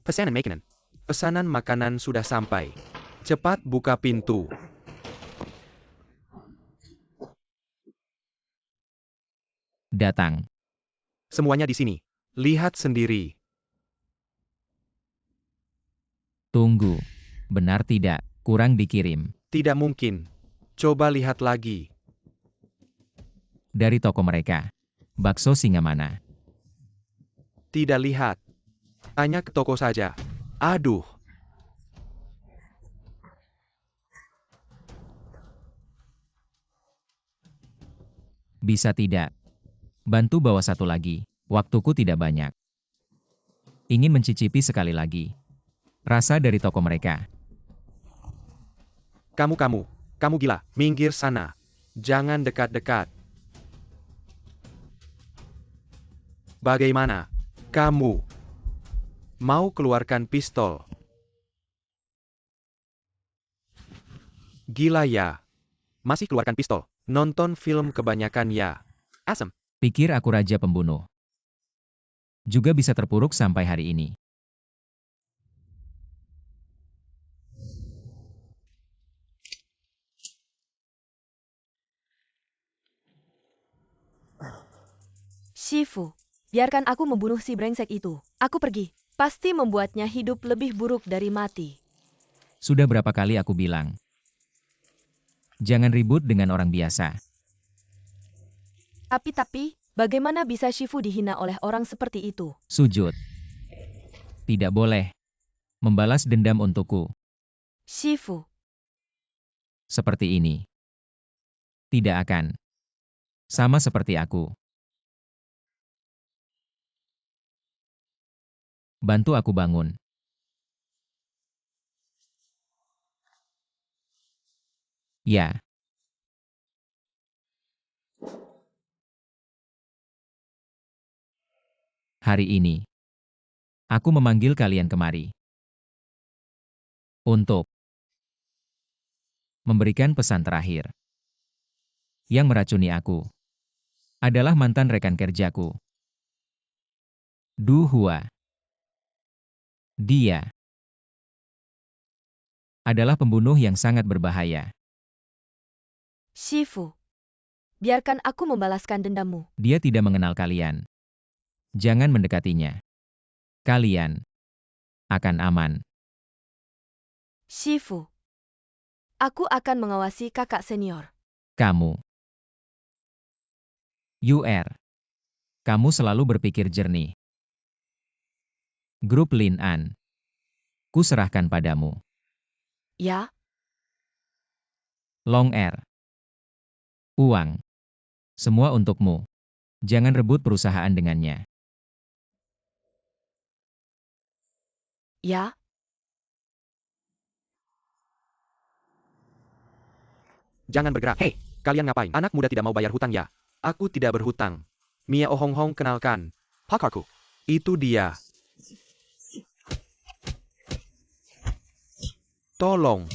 Pesanan makanan. Pesanan makanan sudah sampai. Cepat buka pintu. Datang. Semuanya di sini. Lihat sendiri. Tunggu. Benar tidak, kurang dikirim. Tidak mungkin. Coba lihat lagi. Dari toko mereka. Bakso singa mana? Tidak lihat. Hanya ke toko saja. Aduh. Bisa tidak? Bantu bawa satu lagi. Waktuku tidak banyak. Ingin mencicipi sekali lagi. Rasa dari toko mereka. Kamu gila. Minggir sana. Jangan dekat-dekat. Bagaimana? Kamu mau keluarkan pistol? Gila ya. Masih keluarkan pistol. Nonton film kebanyakan ya. Asem. Pikir aku raja pembunuh. Juga bisa terpuruk sampai hari ini. Shifu, biarkan aku membunuh si brengsek itu. Aku pergi. Pasti membuatnya hidup lebih buruk dari mati. Sudah berapa kali aku bilang. Jangan ribut dengan orang biasa. Tapi, bagaimana bisa Shifu dihina oleh orang seperti itu? Sujud. Tidak boleh. Membalas dendam untukku. Shifu, Seperti ini. Tidak akan. Sama seperti aku. Bantu aku bangun. Ya. Hari ini. Aku memanggil kalian kemari. Untuk memberikan pesan terakhir. Yang meracuni aku adalah mantan rekan kerjaku. Du Hua. Dia adalah pembunuh yang sangat berbahaya. Shifu, biarkan aku membalaskan dendammu. Dia tidak mengenal kalian. Jangan mendekatinya. Kalian akan aman. Shifu, aku akan mengawasi kakak senior. Kamu. UR. Kamu selalu berpikir jernih. Grup Lin An. Ku serahkan padamu. Ya, Long R. Uang. Semua untukmu. Jangan rebut perusahaan dengannya. ya, Jangan bergerak. Hei, kalian ngapain? Anak muda tidak mau bayar hutang ya? Aku tidak berhutang. Mia Oh Hong Hong kenalkan. Pakarku. Itu dia. Tolong.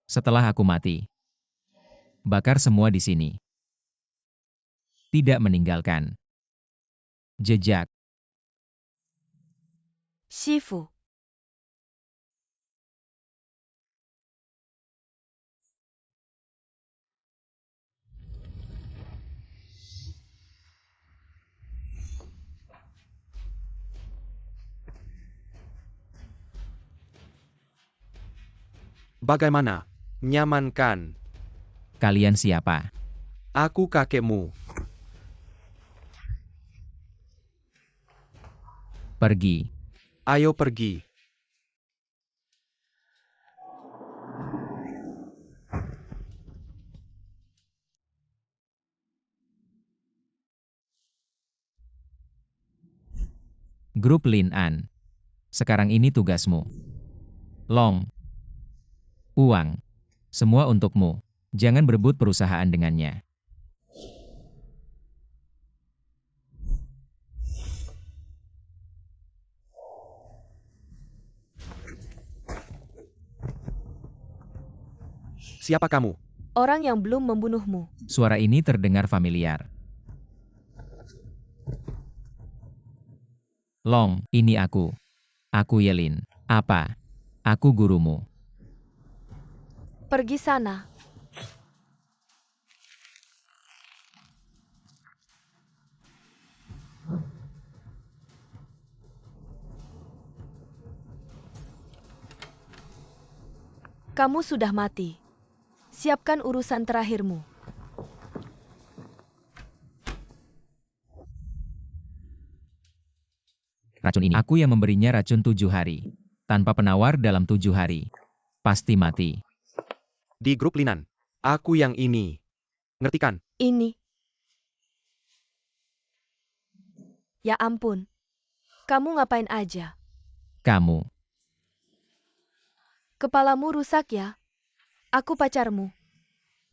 Setelah aku mati. Bakar semua di sini. Tidak meninggalkan jejak. Shifu, Bagaimana? Nyaman kan? Kalian siapa? Aku kakekmu. Pergi. Ayo pergi. Grup Lin An. Sekarang ini tugasmu. Long. Uang. Semua untukmu. Jangan berebut perusahaan dengannya. Siapa kamu? orang yang belum membunuhmu. Suara ini terdengar familiar. Long, ini aku. Aku Yelin. Apa? Aku gurumu. Pergi sana. Kamu sudah mati. Siapkan urusan terakhirmu. Racun ini. Aku yang memberinya racun 7 hari. Tanpa penawar dalam 7 hari. Pasti mati. Di grup Linan. Aku yang ini. Ngerti kan? Ini. Ya ampun. Kamu ngapain aja? Kamu. Kepalamu rusak ya? Aku pacarmu.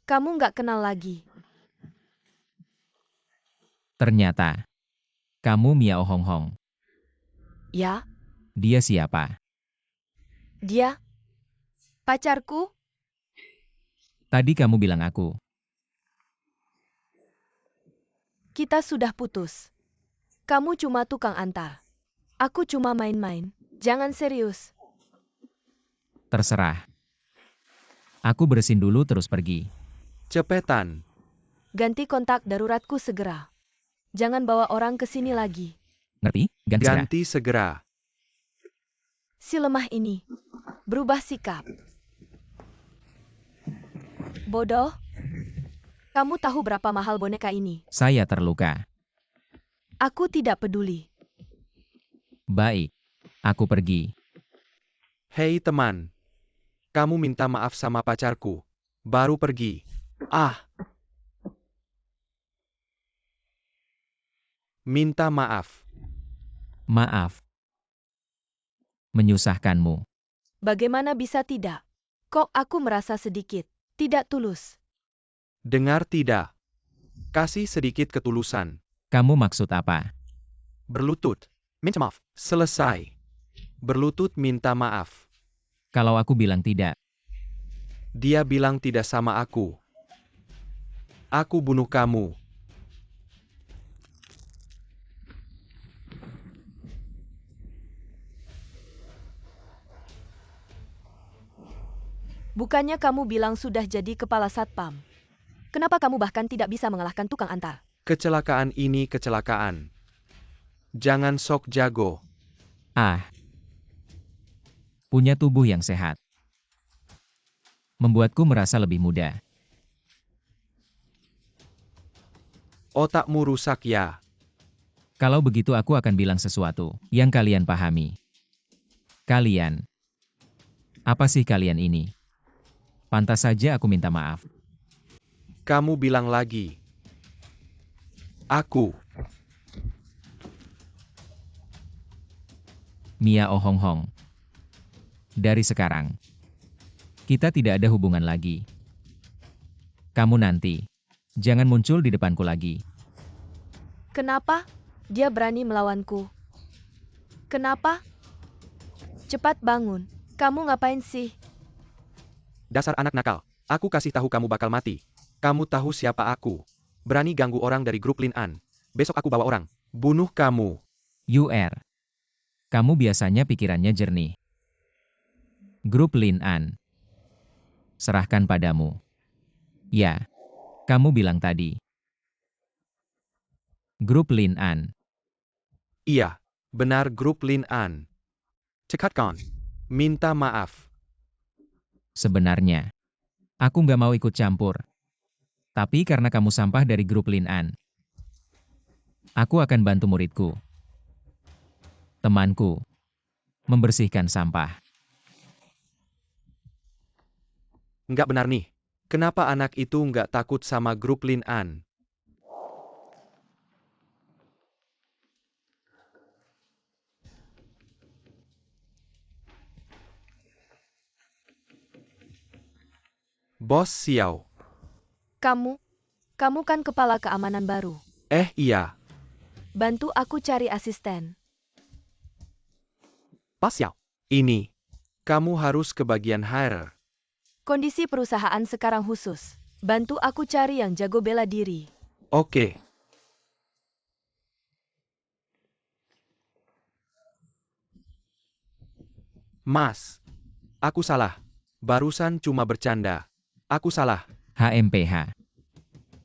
Kamu nggak kenal lagi. Ternyata. Kamu Miao Hong Hong. Ya, Dia siapa? dia. Pacarku? Tadi kamu bilang aku. Kita sudah putus. Kamu cuma tukang antar. Aku cuma main-main. Jangan serius. Terserah. Aku bersin dulu terus pergi. Cepetan. Ganti kontak daruratku segera. Jangan bawa orang ke sini lagi. Ngerti? Ganti segera. Ganti segera. Si lemah ini. Berubah sikap. Bodoh. Kamu tahu berapa mahal boneka ini? Saya terluka. Aku tidak peduli. Baik. Aku pergi. Hei teman. Kamu minta maaf sama pacarku. Baru pergi. Ah. Minta maaf. Maaf. Menyusahkanmu. Bagaimana bisa tidak? Kok aku merasa sedikit tidak tulus? Dengar tidak? Kasih sedikit ketulusan. Kamu maksud apa? Berlutut. Minta maaf. Selesai. Berlutut minta maaf. Kalau aku bilang tidak. Dia bilang tidak sama aku. Aku bunuh kamu. Bukannya kamu bilang sudah jadi kepala satpam. Kenapa kamu bahkan tidak bisa mengalahkan tukang antar? Kecelakaan ini kecelakaan. Jangan sok jago. Ah. Punya tubuh yang sehat. Membuatku merasa lebih muda. Otakmu rusak ya. Kalau begitu aku akan bilang sesuatu yang kalian pahami. Kalian. Apa sih kalian ini? Pantas saja aku minta maaf. Kamu bilang lagi. Aku. Miao Hong Hong. Dari sekarang. Kita tidak ada hubungan lagi. Kamu nanti. Jangan muncul di depanku lagi. Kenapa? Dia berani melawanku. Kenapa? Cepat bangun. Kamu ngapain sih? Dasar anak nakal. Aku kasih tahu kamu bakal mati. Kamu tahu siapa aku. Berani ganggu orang dari grup Lin An. Besok aku bawa orang. Bunuh kamu. UR. Kamu biasanya pikirannya jernih. Grup Lin An. Serahkan padamu. Ya. Kamu bilang tadi. Grup Lin An. Iya. Benar grup Lin An. Cekatkan. Minta maaf. Sebenarnya. Aku nggak mau ikut campur. Tapi karena kamu sampah dari grup Lin An. Aku akan bantu muridku. Temanku. Membersihkan sampah. Nggak benar nih. Kenapa anak itu nggak takut sama grup Lin An? Bos Xiao. Kamu kan kepala keamanan baru. Iya. Bantu aku cari asisten. Pas Xiao. Ini. Kamu harus ke bagian HR. Kondisi perusahaan sekarang khusus. Bantu aku cari yang jago bela diri. Oke. Mas. Aku salah. Barusan cuma bercanda. Aku salah. HMPH.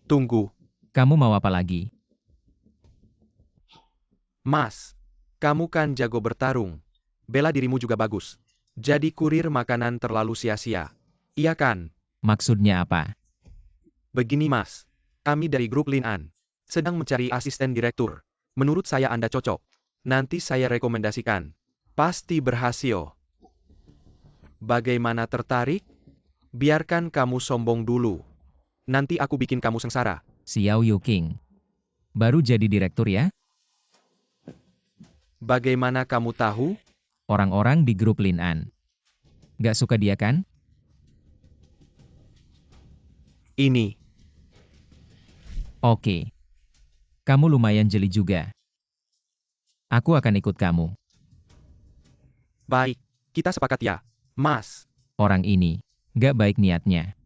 Tunggu. Kamu mau apa lagi? Mas. Kamu kan jago bertarung. Bela dirimu juga bagus. Jadi kurir makanan terlalu sia-sia. Iya kan? Maksudnya apa? Begini Mas. Kami dari grup Lin An. Sedang mencari asisten direktur. Menurut saya Anda cocok. Nanti saya rekomendasikan. Pasti berhasil. Bagaimana tertarik? Biarkan kamu sombong dulu. Nanti aku bikin kamu sengsara. Xiao Yuking. Baru jadi direktur ya? Bagaimana kamu tahu? Orang-orang di grup Lin An. Gak suka dia kan? Ini. Oke. Kamu lumayan jeli juga. Aku akan ikut kamu. Baik. Kita sepakat ya, Mas. Orang ini gak baik niatnya.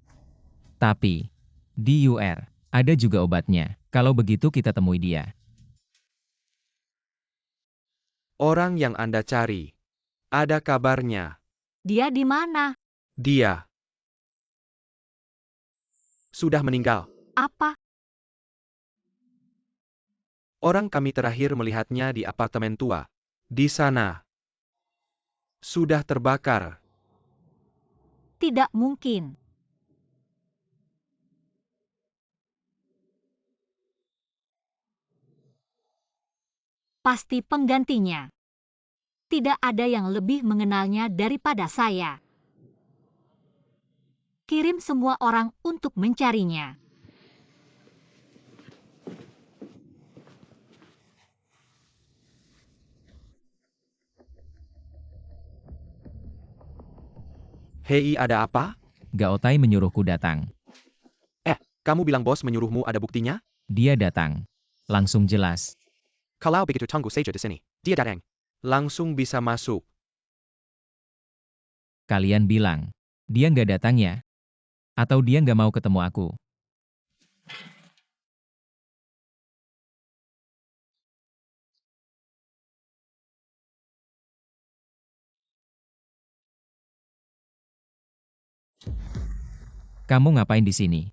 Tapi, di UR, ada juga obatnya. Kalau begitu kita temui dia. Orang yang Anda cari. Ada kabarnya. Dia di mana? Dia sudah meninggal. Apa? Orang kami terakhir melihatnya di apartemen tua. Di sana. Sudah terbakar. Tidak mungkin. Pasti penggantinya. Tidak ada yang lebih mengenalnya daripada saya. Kirim semua orang untuk mencarinya. Hei, ada apa? Gaotai menyuruhku datang. Kamu bilang bos menyuruhmu, ada buktinya? Dia datang. Langsung jelas. Kalau begitu tunggu saja di sini. Dia datang. Langsung bisa masuk. Kalian bilang, dia nggak datang ya? Atau dia nggak mau ketemu aku? Kamu ngapain di sini?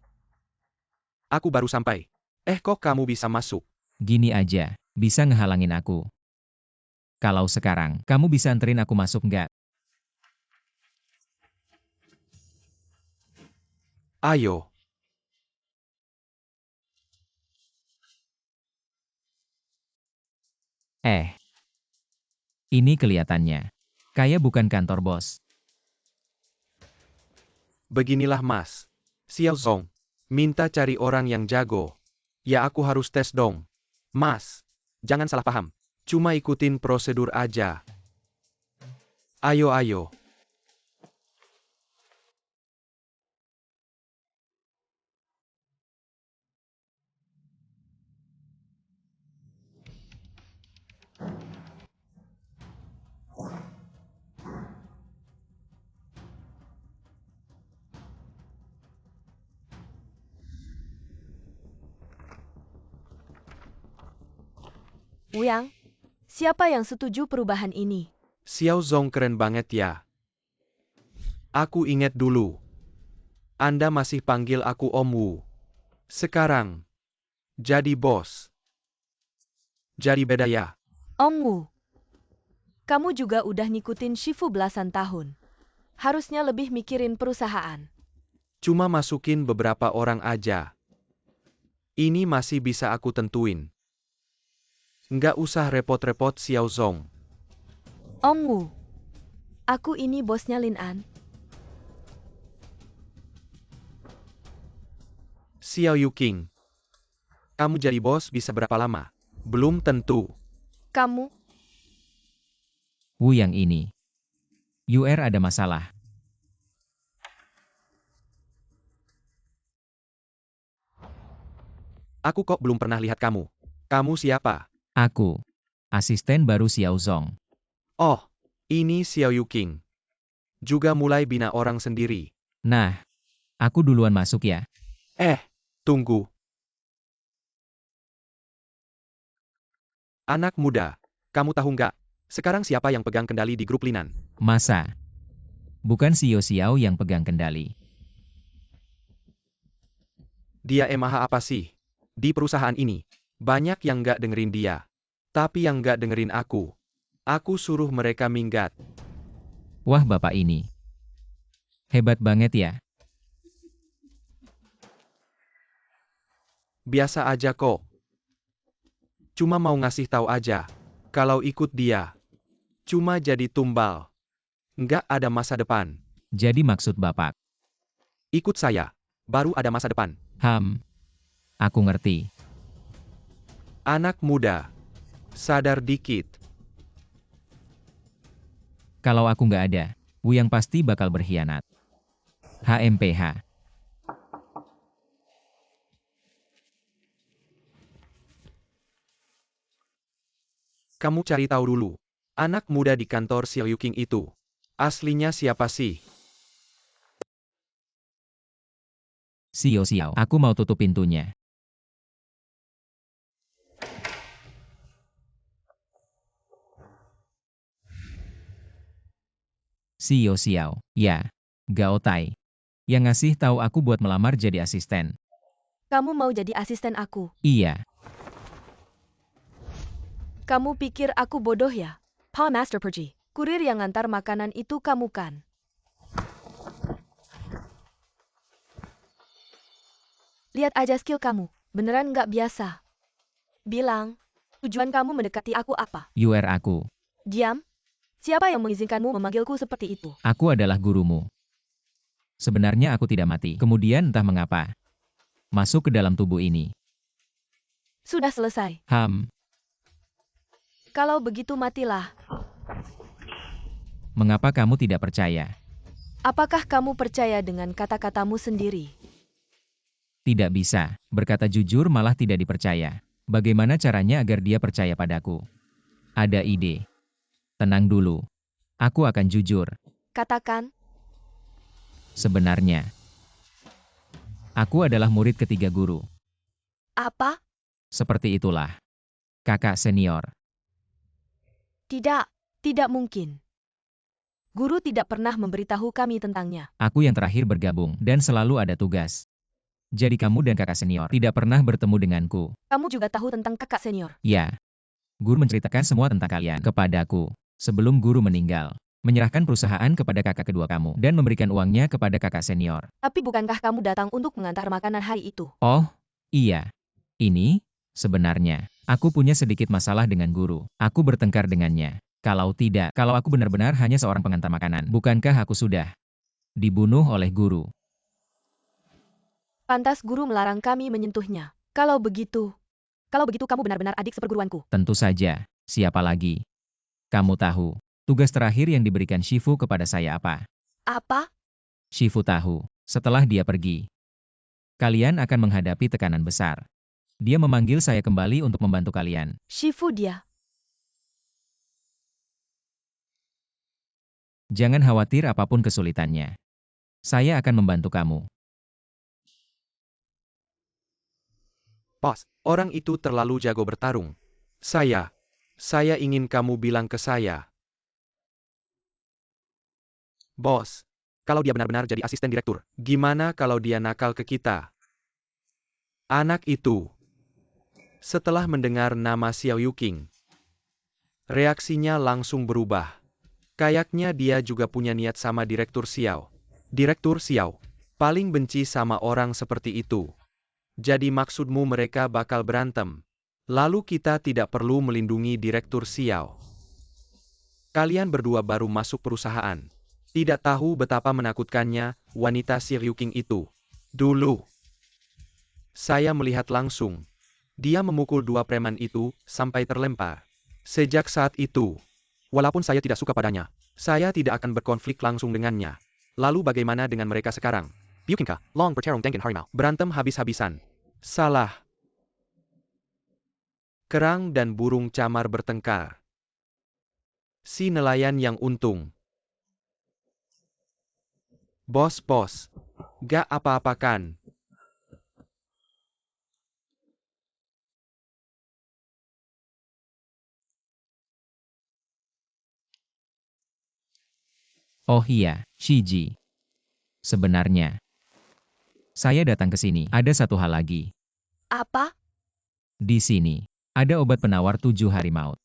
Aku baru sampai. Kok kamu bisa masuk? Gini aja, bisa ngehalangin aku. Kalau sekarang, kamu bisa anterin aku masuk nggak? Ayo. Ini kelihatannya. Kayak bukan kantor bos. Beginilah Mas. Xiao Zong. Minta cari orang yang jago. Ya aku harus tes dong. Mas. Jangan salah paham. Cuma ikutin prosedur aja. Ayo. Wuyang, siapa yang setuju perubahan ini? Xiao Zong keren banget ya. Aku inget dulu. Anda masih panggil aku Om Wu. Sekarang. Jadi bos. Jadi beda ya. Om Wu, kamu juga udah ngikutin Shifu belasan tahun. Harusnya lebih mikirin perusahaan. Cuma masukin beberapa orang aja. Ini masih bisa aku tentuin. Nggak usah repot-repot Xiao Zong. Om Wu, aku ini bosnya Lin An. Xiao Yuking. Kamu jadi bos bisa berapa lama? Belum tentu. Kamu, Wu yang ini. UR ada masalah. Aku kok belum pernah lihat kamu. Kamu siapa? Aku. Asisten baru Xiao Zong. Oh, ini Xiao Yuking. Juga mulai bina orang sendiri. Nah, aku duluan masuk ya. Tunggu. Anak muda, kamu tahu nggak? Sekarang siapa yang pegang kendali di grup Linan? Masa? Bukan Xiao Xiao yang pegang kendali. Dia emaha apa sih? Di perusahaan ini, banyak yang nggak dengerin dia. Tapi yang nggak dengerin aku. Aku suruh mereka minggat. Wah, bapak ini. Hebat banget ya. Biasa aja kok. Cuma mau ngasih tahu aja. Kalau ikut dia, cuma jadi tumbal. Nggak ada masa depan. Jadi maksud bapak. Ikut saya, baru ada masa depan. Aku ngerti. Anak muda, sadar dikit. Kalau aku nggak ada, Wuyang pasti bakal berkhianat. HMPH. Kamu cari tahu dulu. Anak muda di kantor Xiao Yuking itu. Aslinya siapa sih? Xiao Xiao, aku mau tutup pintunya. Xiao Xiao, ya. Gao Tai. Yang ngasih tahu aku buat melamar jadi asisten. Kamu mau jadi asisten aku? Iya, Kamu pikir aku bodoh ya? Pa Master Perji, kurir yang ngantar makanan itu kamu kan? Lihat aja skill kamu, beneran nggak biasa. Bilang, tujuan kamu mendekati aku apa? UR aku. Diam? Siapa yang mengizinkanmu memanggilku seperti itu? Aku adalah gurumu. Sebenarnya aku tidak mati. Kemudian entah mengapa. Masuk ke dalam tubuh ini. Sudah selesai. Kalau begitu matilah. Mengapa kamu tidak percaya? Apakah kamu percaya dengan kata-katamu sendiri? Tidak bisa. Berkata jujur malah tidak dipercaya. Bagaimana caranya agar dia percaya padaku? Ada ide. Tenang dulu. Aku akan jujur. Katakan, Sebenarnya, aku adalah murid ketiga guru. apa? Seperti itulah. Kakak senior. Tidak mungkin. Guru tidak pernah memberitahu kami tentangnya. Aku yang terakhir bergabung dan selalu ada tugas. Jadi kamu dan kakak senior tidak pernah bertemu denganku. Kamu juga tahu tentang kakak senior. Ya, guru menceritakan semua tentang kalian kepadaku. Sebelum guru meninggal, menyerahkan perusahaan kepada kakak kedua kamu dan memberikan uangnya kepada kakak senior. Tapi bukankah kamu datang untuk mengantar makanan hari itu? Oh, iya. Ini, sebenarnya, aku punya sedikit masalah dengan guru. Aku bertengkar dengannya. Kalau tidak, kalau aku benar-benar hanya seorang pengantar makanan, bukankah aku sudah dibunuh oleh guru? Pantas guru melarang kami menyentuhnya. Kalau begitu kamu benar-benar adik seperguruanku. Tentu saja, siapa lagi? Kamu tahu, tugas terakhir yang diberikan Shifu kepada saya apa? Apa? Shifu tahu, setelah dia pergi, kalian akan menghadapi tekanan besar. Dia memanggil saya kembali untuk membantu kalian. Shifu dia. Jangan khawatir apapun kesulitannya. Saya akan membantu kamu. Bos, orang itu terlalu jago bertarung. Saya ingin kamu bilang ke saya. Bos, kalau dia benar-benar jadi asisten direktur, gimana kalau dia nakal ke kita? Anak itu. Setelah mendengar nama Xiao Yuking, reaksinya langsung berubah. Kayaknya dia juga punya niat sama Direktur Xiao. Direktur Xiao, paling benci sama orang seperti itu. Jadi maksudmu mereka bakal berantem. Lalu kita tidak perlu melindungi Direktur Xiao. Kalian berdua baru masuk perusahaan. Tidak tahu betapa menakutkannya wanita Xiao Yuking itu. Dulu, saya melihat langsung. Dia memukul dua preman itu sampai terlempar. Sejak saat itu, walaupun saya tidak suka padanya, saya tidak akan berkonflik langsung dengannya. Lalu bagaimana dengan mereka sekarang? Bukankah Long bertarung dengan harimau, berantem habis-habisan? Salah. Kerang dan burung camar bertengkar. Si nelayan yang untung. Bos, gak apa-apa kan? Oh iya, Shiji. Sebenarnya, saya datang ke sini. Ada satu hal lagi. Apa? Di sini, ada obat penawar 7 hari maut.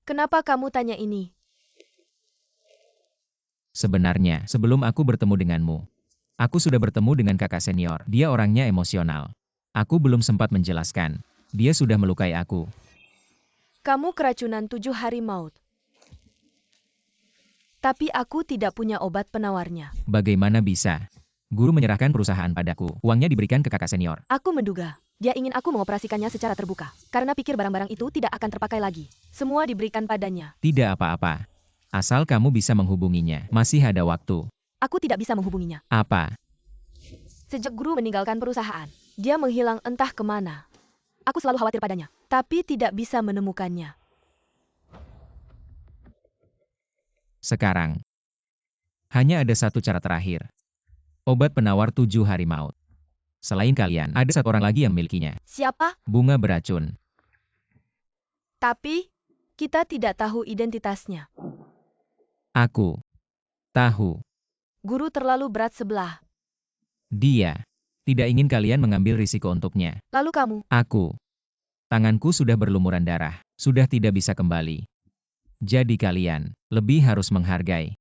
Kenapa kamu tanya ini? Sebenarnya, sebelum aku bertemu denganmu, aku sudah bertemu dengan kakak senior. Dia orangnya emosional. Aku belum sempat menjelaskan. Dia sudah melukai aku. Kamu keracunan 7 hari maut. Tapi aku tidak punya obat penawarnya. Bagaimana bisa? Guru menyerahkan perusahaan padaku. Uangnya diberikan ke kakak senior. Aku menduga, dia ingin aku mengoperasikannya secara terbuka. Karena pikir barang-barang itu tidak akan terpakai lagi. Semua diberikan padanya. Tidak apa-apa. Asal kamu bisa menghubunginya. Masih ada waktu. Aku tidak bisa menghubunginya. Apa? Sejak guru meninggalkan perusahaan, dia menghilang entah kemana. Aku selalu khawatir padanya, tapi tidak bisa menemukannya. Sekarang, hanya ada satu cara terakhir. Obat penawar 7 hari maut. Selain kalian, ada satu orang lagi yang memilikinya. Siapa? Bunga beracun. Tapi, kita tidak tahu identitasnya. Aku tahu. Guru terlalu berat sebelah. Dia tidak ingin kalian mengambil risiko untuknya. Lalu kamu, Aku. Tanganku sudah berlumuran darah. Sudah tidak bisa kembali. Jadi kalian lebih harus menghargai.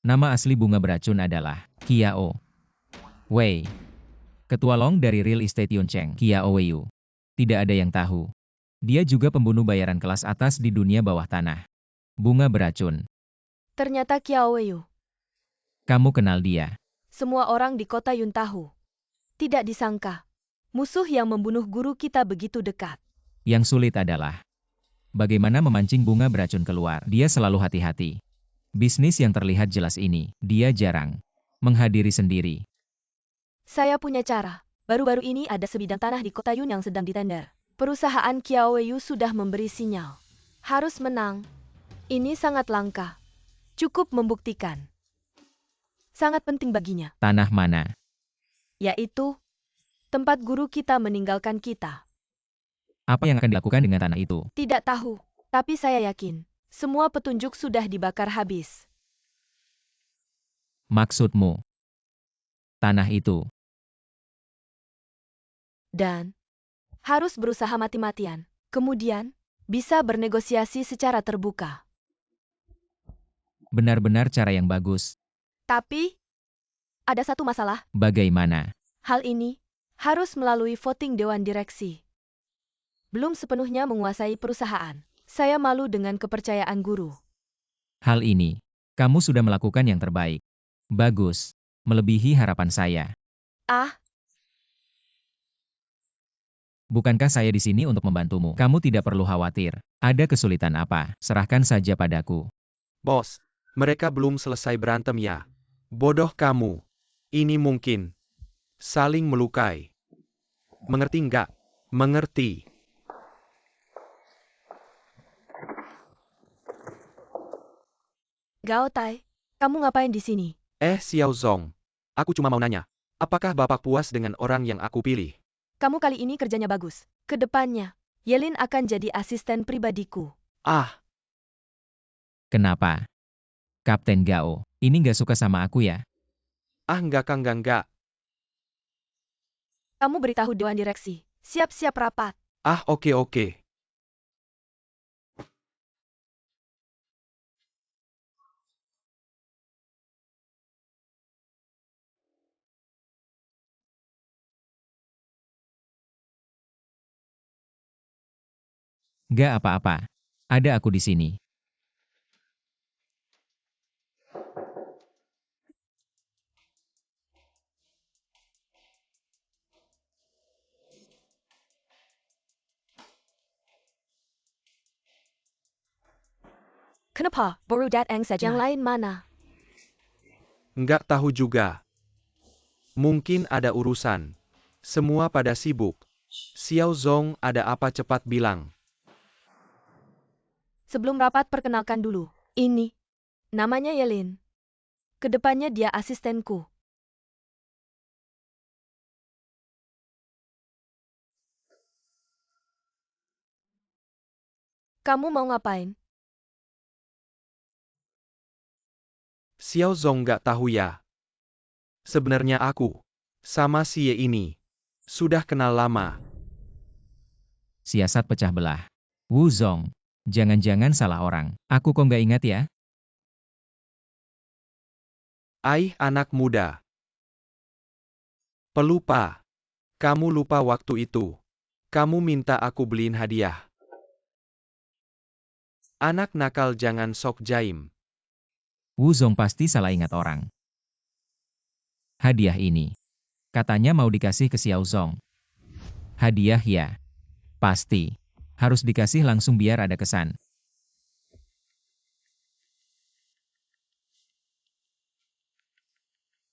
Nama asli bunga beracun adalah Kiao Wei. Ketua Long dari Real Estate Yuncheng, Kiao Weiyu. Tidak ada yang tahu. Dia juga pembunuh bayaran kelas atas di dunia bawah tanah. Bunga beracun. ternyata Kiao Weiyu. Kamu kenal dia. Semua orang di kota Yun tahu. Tidak disangka, musuh yang membunuh guru kita begitu dekat. Yang sulit adalah bagaimana memancing bunga beracun keluar. Dia selalu hati-hati. Bisnis yang terlihat jelas ini, dia jarang menghadiri sendiri. Saya punya cara. Baru-baru ini ada sebidang tanah di kota Yun yang sedang ditender. Perusahaan Kiao Weiyu sudah memberi sinyal. Harus menang. Ini sangat langka. Cukup membuktikan. Sangat penting baginya, Tanah mana? yaitu tempat guru kita meninggalkan kita. Apa yang akan dilakukan dengan tanah itu? Tidak tahu, tapi saya yakin. Semua petunjuk sudah dibakar habis. Maksudmu? Tanah itu. Dan harus berusaha mati-matian. Kemudian, bisa bernegosiasi secara terbuka. Benar-benar cara yang bagus. Tapi, ada satu masalah. Bagaimana? Hal ini harus melalui voting Dewan Direksi. Belum sepenuhnya menguasai perusahaan. Saya malu dengan kepercayaan guru. Hal ini, kamu sudah melakukan yang terbaik. Bagus. Melebihi harapan saya. Ah, Bukankah saya di sini untuk membantumu? Kamu tidak perlu khawatir. Ada kesulitan apa? Serahkan saja padaku. Bos, mereka belum selesai berantem ya. Bodoh kamu. Ini mungkin saling melukai. Mengerti nggak? Mengerti. Gao Tai, kamu ngapain di sini? Xiao Zong. Aku cuma mau nanya. Apakah Bapak puas dengan orang yang aku pilih? Kamu kali ini kerjanya bagus. Kedepannya, Yelin akan jadi asisten pribadiku. Ah, Kenapa? Kapten Gao, ini nggak suka sama aku ya? enggak. Kamu beritahu Dewan Direksi. Siap-siap rapat. Ah, oke. Nggak apa-apa. Ada aku di sini. Kenapa baru datang saja? Yang lain mana? Nggak tahu juga. Mungkin ada urusan. Semua pada sibuk. Xiao Zong ada apa cepat bilang. Sebelum rapat perkenalkan dulu. Ini. Namanya Yelin. Kedepannya dia asistenku. Kamu mau ngapain? Xiao Zong nggak tahu ya. Sebenarnya aku, sama si Ye ini, sudah kenal lama. Siasat pecah belah. Wu Zong, jangan-jangan salah orang. Aku kok nggak ingat ya? Anak muda. Pelupa. Kamu lupa waktu itu. Kamu minta aku beliin hadiah. Anak nakal jangan sok jaim. Wu Zong pasti salah ingat orang. Hadiah ini. Katanya mau dikasih ke Xiao Zong. Hadiah ya. Pasti. Harus dikasih langsung biar ada kesan.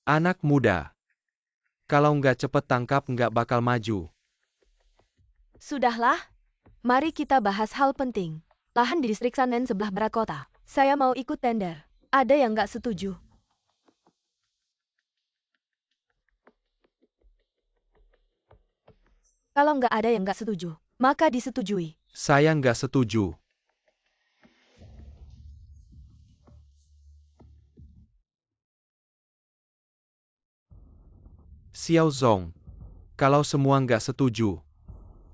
Anak muda. Kalau nggak cepet tangkap nggak bakal maju. Sudahlah. Mari kita bahas hal penting. Lahan di distrik Sanen sebelah barat kota. Saya mau ikut tender. Ada yang nggak setuju? Kalau nggak ada yang nggak setuju, maka disetujui. Saya nggak setuju. Xiao Zong. Kalau semua nggak setuju,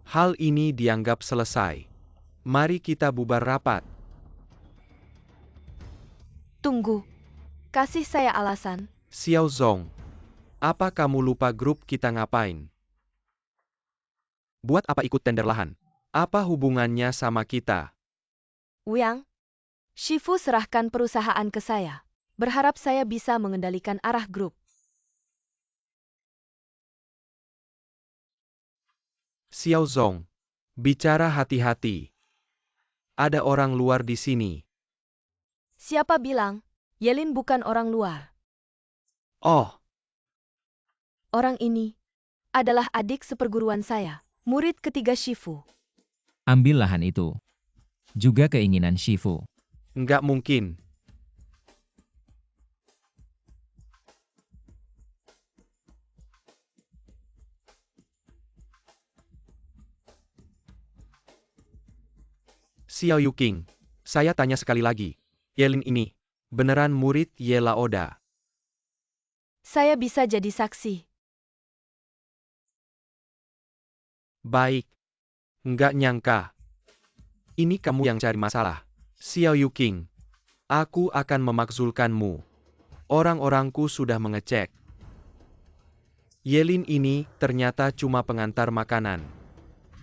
hal ini dianggap selesai. Mari kita bubar rapat. Tunggu. Kasih saya alasan. Xiao Zong. Apa kamu lupa grup kita ngapain? Buat apa ikut tender lahan? Apa hubungannya sama kita? Wuyang, Shifu serahkan perusahaan ke saya. Berharap saya bisa mengendalikan arah grup. Xiao Zong. Bicara hati-hati. Ada orang luar di sini. Siapa bilang? Yelin bukan orang luar. Oh, Orang ini adalah adik seperguruan saya, murid ketiga Shifu. Ambil lahan itu. Juga keinginan Shifu. nggak mungkin. Xiao Yuking. Saya tanya sekali lagi. Yelin ini, beneran murid Ye Laoda? Saya bisa jadi saksi. Baik. Nggak nyangka. Ini kamu yang cari masalah. Xiao Yuking. Aku akan memakzulkanmu. Orang-orangku sudah mengecek. Yelin ini ternyata cuma pengantar makanan.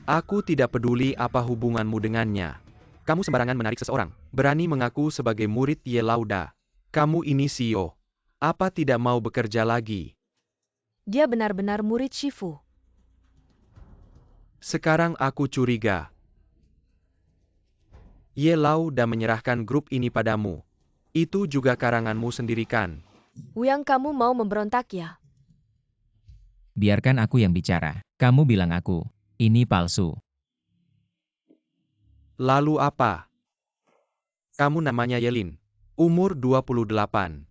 Aku tidak peduli apa hubunganmu dengannya. Kamu sembarangan menarik seseorang. Berani mengaku sebagai murid Ye Lauda. Kamu ini CEO. Apa tidak mau bekerja lagi? Dia benar-benar murid Shifu. Sekarang aku curiga. Ye Lauda menyerahkan grup ini padamu. Itu juga karanganmu sendiri kan? Wuyang, kamu mau memberontak ya? Biarkan aku yang bicara. Kamu bilang aku. Ini palsu. Lalu apa? Kamu namanya Yelin. Umur 28.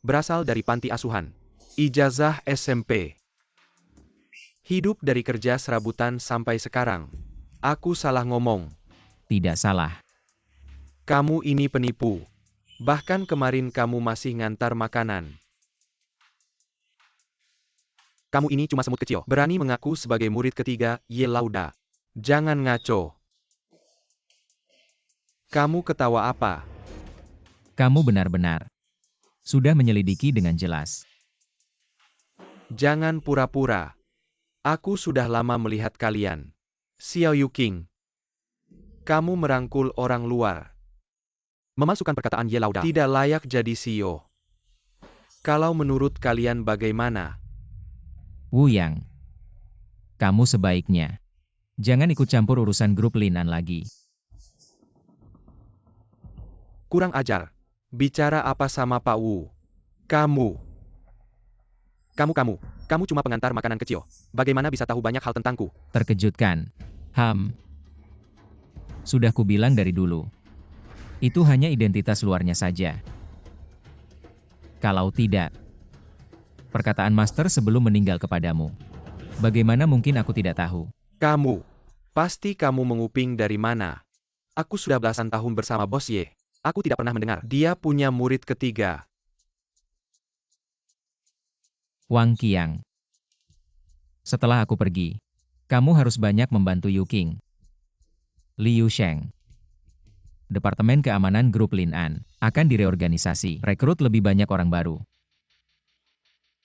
Berasal dari panti asuhan. Ijazah SMP. Hidup dari kerja serabutan sampai sekarang. Aku salah ngomong. Tidak salah. Kamu ini penipu. Bahkan kemarin kamu masih ngantar makanan. Kamu ini cuma semut kecil. Berani mengaku sebagai murid ketiga Ye Lauda. Jangan ngaco. Kamu ketawa apa? Kamu benar-benar sudah menyelidiki dengan jelas. Jangan pura-pura. Aku sudah lama melihat kalian. Xiao Yuking. Kamu merangkul orang luar. Memasukkan perkataan Ye Lauda. Tidak layak jadi CEO. Kalau menurut kalian bagaimana? Wu Yang. Kamu sebaiknya jangan ikut campur urusan grup Linan lagi. Kurang ajar. Bicara apa sama Pak Wu? Kamu cuma pengantar makanan kecil. Bagaimana bisa tahu banyak hal tentangku? Terkejutkan. Sudah kubilang dari dulu. Itu hanya identitas luarnya saja. Kalau tidak, perkataan Master sebelum meninggal kepadamu. Bagaimana mungkin aku tidak tahu? Pasti kamu menguping dari mana? Aku sudah belasan tahun bersama Bos Ye. Aku tidak pernah mendengar. Dia punya murid ketiga. Wang Qiang. Setelah aku pergi, kamu harus banyak membantu Yu Qing. Liu Sheng. Departemen Keamanan Grup Lin An akan direorganisasi, rekrut lebih banyak orang baru.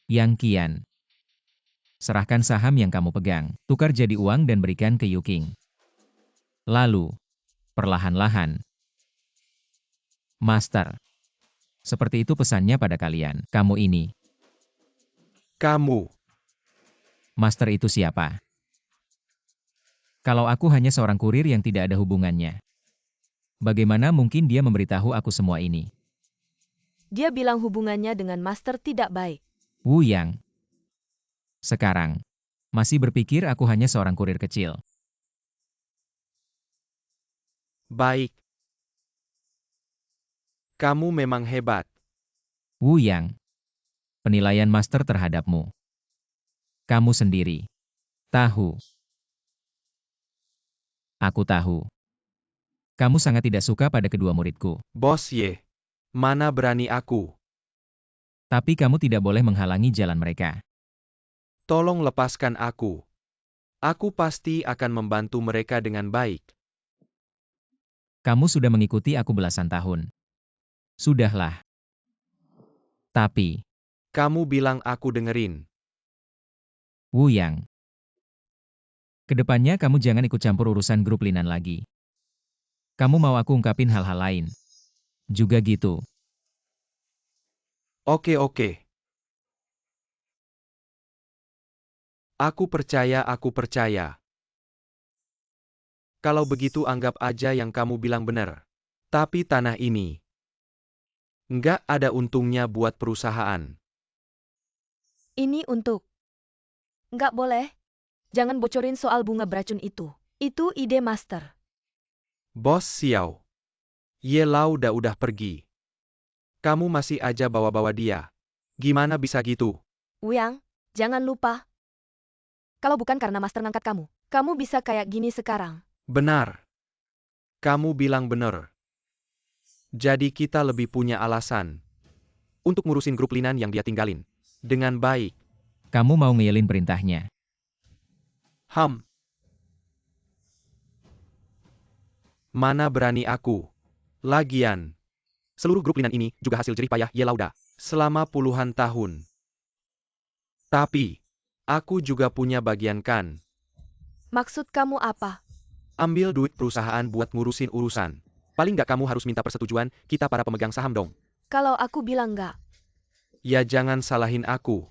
Yang Qian. Serahkan saham yang kamu pegang, tukar jadi uang dan berikan ke Yu Qing. Lalu, perlahan-lahan. Master. Seperti itu pesannya pada kalian, kamu ini. Kamu. Master itu siapa? Kalau aku hanya seorang kurir yang tidak ada hubungannya. Bagaimana mungkin dia memberitahu aku semua ini? Dia bilang hubungannya dengan Master tidak baik. Wu Yang. Sekarang, masih berpikir aku hanya seorang kurir kecil. Baik. Kamu memang hebat. Wu Yang. Penilaian Master terhadapmu. Kamu sendiri. Tahu. Aku tahu. Kamu sangat tidak suka pada kedua muridku. Bos Ye. Mana berani aku. Tapi kamu tidak boleh menghalangi jalan mereka. Tolong lepaskan aku. Aku pasti akan membantu mereka dengan baik. Kamu sudah mengikuti aku belasan tahun. Sudahlah. Tapi, Kamu bilang aku dengerin. Wu Yang. Kedepannya kamu jangan ikut campur urusan grup Linan lagi. Kamu mau aku ungkapin hal-hal lain. Juga gitu. Oke. Aku percaya. Kalau begitu anggap aja yang kamu bilang benar. Tapi tanah ini nggak ada untungnya buat perusahaan. Ini untuk. Nggak boleh. Jangan bocorin soal bunga beracun itu. Itu ide Master. Bos Xiao. Ye Lau udah pergi. Kamu masih aja bawa-bawa dia. Gimana bisa gitu? Wuyang, jangan lupa. Kalau bukan karena Master ngangkat kamu, kamu bisa kayak gini sekarang. Benar. Kamu bilang benar. Jadi kita lebih punya alasan untuk ngurusin grup Linan yang dia tinggalin. Dengan baik. Kamu mau ngeyelin perintahnya. Mana berani aku. Lagian. Seluruh grup Linan ini juga hasil jerih payah Ye Lauda selama puluhan tahun. Tapi, aku juga punya bagian kan. Maksud kamu apa? Ambil duit perusahaan buat ngurusin urusan. Paling nggak kamu harus minta persetujuan kita para pemegang saham dong. Kalau aku bilang nggak. Ya jangan salahin aku.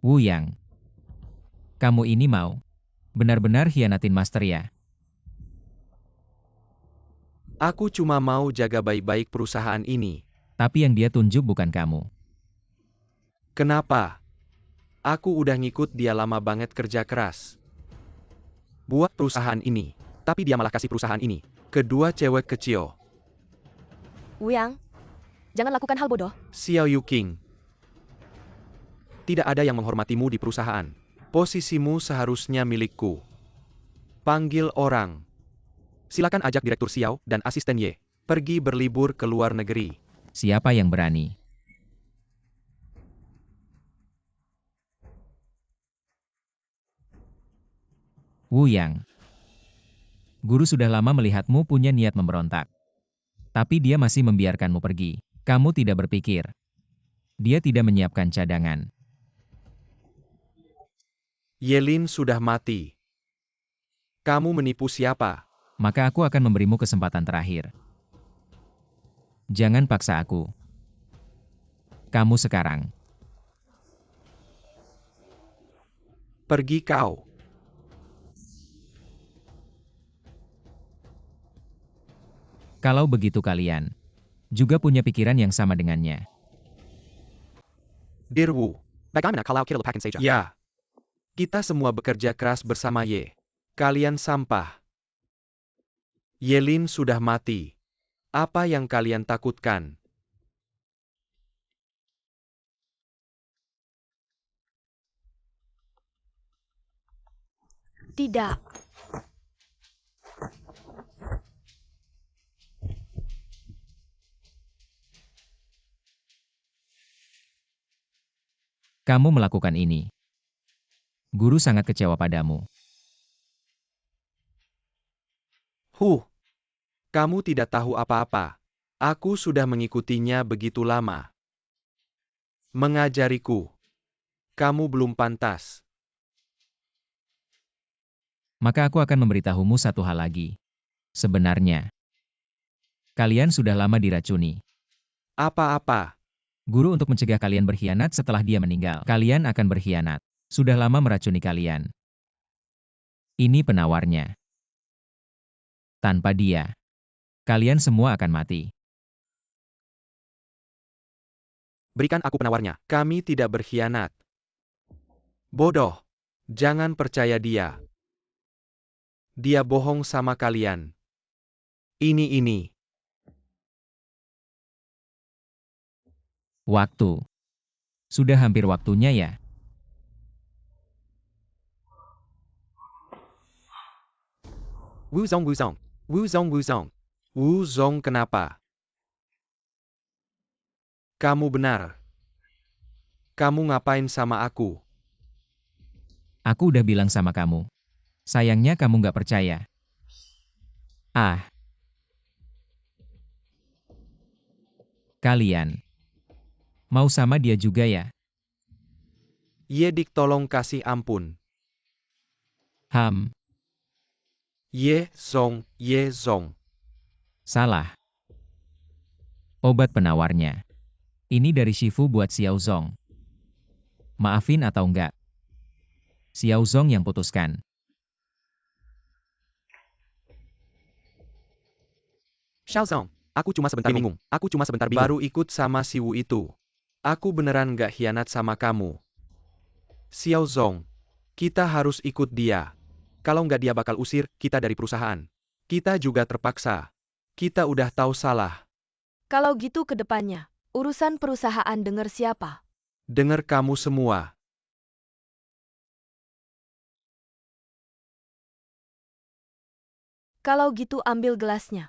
Wu Yang. Kamu ini mau benar-benar hianatin Master ya? Aku cuma mau jaga baik-baik perusahaan ini. Tapi yang dia tunjuk bukan kamu. Kenapa? Aku udah ngikut dia lama banget kerja keras. Buat perusahaan ini. Tapi dia malah kasih perusahaan ini. Kedua cewek kecil. Wuyang, jangan lakukan hal bodoh. Xiao Yu Qing. Tidak ada yang menghormatimu di perusahaan. Posisimu seharusnya milikku. Panggil orang. Silakan ajak Direktur Xiao dan asisten Ye pergi berlibur ke luar negeri. Siapa yang berani? Wu Yang. Guru sudah lama melihatmu punya niat memberontak. Tapi dia masih membiarkanmu pergi. Kamu tidak berpikir. Dia tidak menyiapkan cadangan. Yelin sudah mati. Kamu menipu siapa? Maka aku akan memberimu kesempatan terakhir. Jangan paksa aku. Kamu sekarang. Pergi kau. Kalau begitu kalian juga punya pikiran yang sama dengannya. Dirwu. Ya. Kita semua bekerja keras bersama Ye. Kalian sampah. Yelin sudah mati. Apa yang kalian takutkan? Tidak. Kamu melakukan ini. Guru sangat kecewa padamu. Kamu tidak tahu apa-apa. Aku sudah mengikutinya begitu lama. Mengajariku. Kamu belum pantas. Maka aku akan memberitahumu satu hal lagi. Sebenarnya, kalian sudah lama diracuni. Apa-apa? Guru untuk mencegah kalian berkhianat setelah dia meninggal. Kalian akan berkhianat. Sudah lama meracuni kalian. Ini penawarnya. Tanpa dia, kalian semua akan mati. Berikan aku penawarnya. Kami tidak berkhianat. Bodoh. Jangan percaya dia. Dia bohong sama kalian. Ini. Waktu. Sudah hampir waktunya ya. Wuzong. Wuzong kenapa? Kamu benar. Kamu ngapain sama aku? Aku udah bilang sama kamu. Sayangnya kamu nggak percaya. Kalian. Mau sama dia juga ya? Yedik tolong kasih ampun. Ye Zong. Salah. Obat penawarnya. Ini dari Shifu buat Xiao Zong. Maafin atau enggak? Xiao Zong yang putuskan. Xiaozong, aku cuma sebentar bingung. Baru ikut sama si Wu itu. Aku beneran gak hianat sama kamu. Xiaozong, kita harus ikut dia. Kalau nggak dia bakal usir kita dari perusahaan. Kita juga terpaksa. Kita udah tahu salah. Kalau gitu ke depannya, urusan perusahaan dengar siapa? Dengar kamu semua. Kalau gitu ambil gelasnya.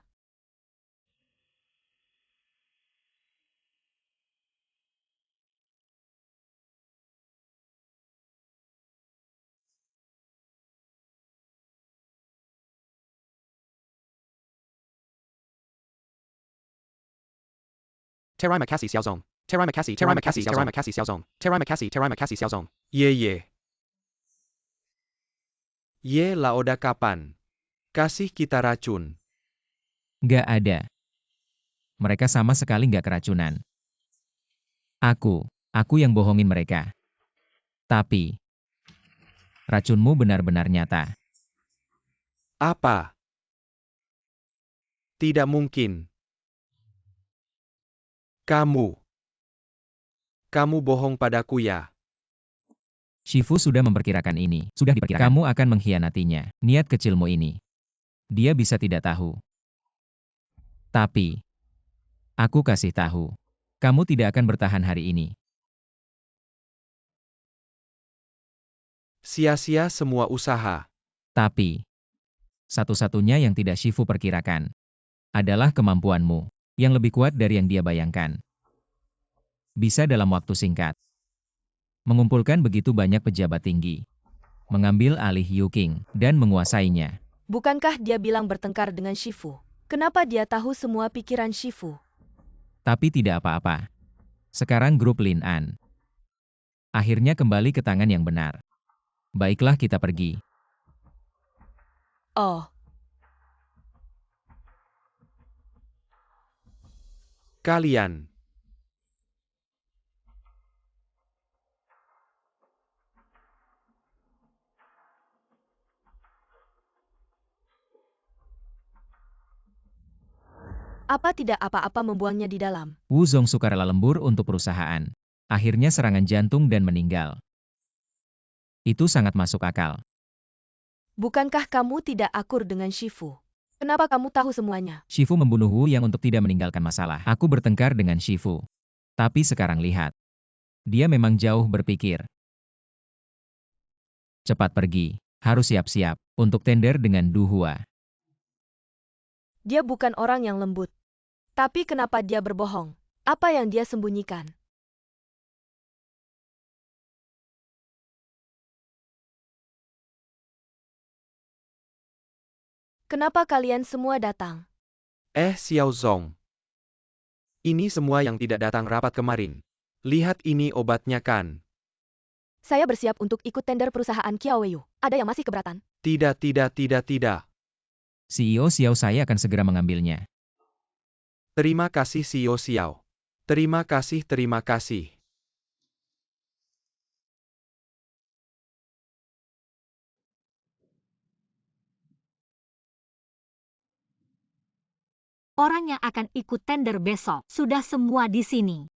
Terima kasih Xiaozong. Ye. Ye Laoda kapan? Kasih kita racun. Nggak ada. Mereka sama sekali nggak keracunan. Aku yang bohongin mereka. Tapi, racunmu benar-benar nyata. Apa? Tidak mungkin. Kamu bohong padaku ya. Shifu sudah memperkirakan ini. Sudah diperkirakan. Kamu akan mengkhianatinya. Niat kecilmu ini. Dia bisa tidak tahu. Tapi, aku kasih tahu. Kamu tidak akan bertahan hari ini. Sia-sia semua usaha. Tapi, satu-satunya yang tidak Shifu perkirakan adalah kemampuanmu yang lebih kuat dari yang dia bayangkan. Bisa dalam waktu singkat mengumpulkan begitu banyak pejabat tinggi, mengambil alih Yuking, dan menguasainya. Bukankah dia bilang bertengkar dengan Shifu? Kenapa dia tahu semua pikiran Shifu? Tapi tidak apa-apa. Sekarang grup Lin An akhirnya kembali ke tangan yang benar. Baiklah kita pergi. Oh, Kalian. apa tidak apa-apa membuangnya di dalam? Wu Zong sukarela lembur untuk perusahaan. Akhirnya serangan jantung dan meninggal. Itu sangat masuk akal. Bukankah kamu tidak akur dengan Shifu? Kenapa kamu tahu semuanya? Shifu membunuh Wu yang untuk tidak meninggalkan masalah. Aku bertengkar dengan Shifu. Tapi sekarang lihat. Dia memang jauh berpikir. Cepat pergi. Harus siap-siap untuk tender dengan Du Hua. Dia bukan orang yang lembut. Tapi kenapa dia berbohong? Apa yang dia sembunyikan? Kenapa kalian semua datang? Xiao Zong. Ini semua yang tidak datang rapat kemarin. Lihat ini obatnya kan? Saya bersiap untuk ikut tender perusahaan Qiao Weiyu. Ada yang masih keberatan? Tidak. CEO Xiao saya akan segera mengambilnya. Terima kasih CEO Xiao. Terima kasih. Orang yang akan ikut tender besok sudah semua di sini.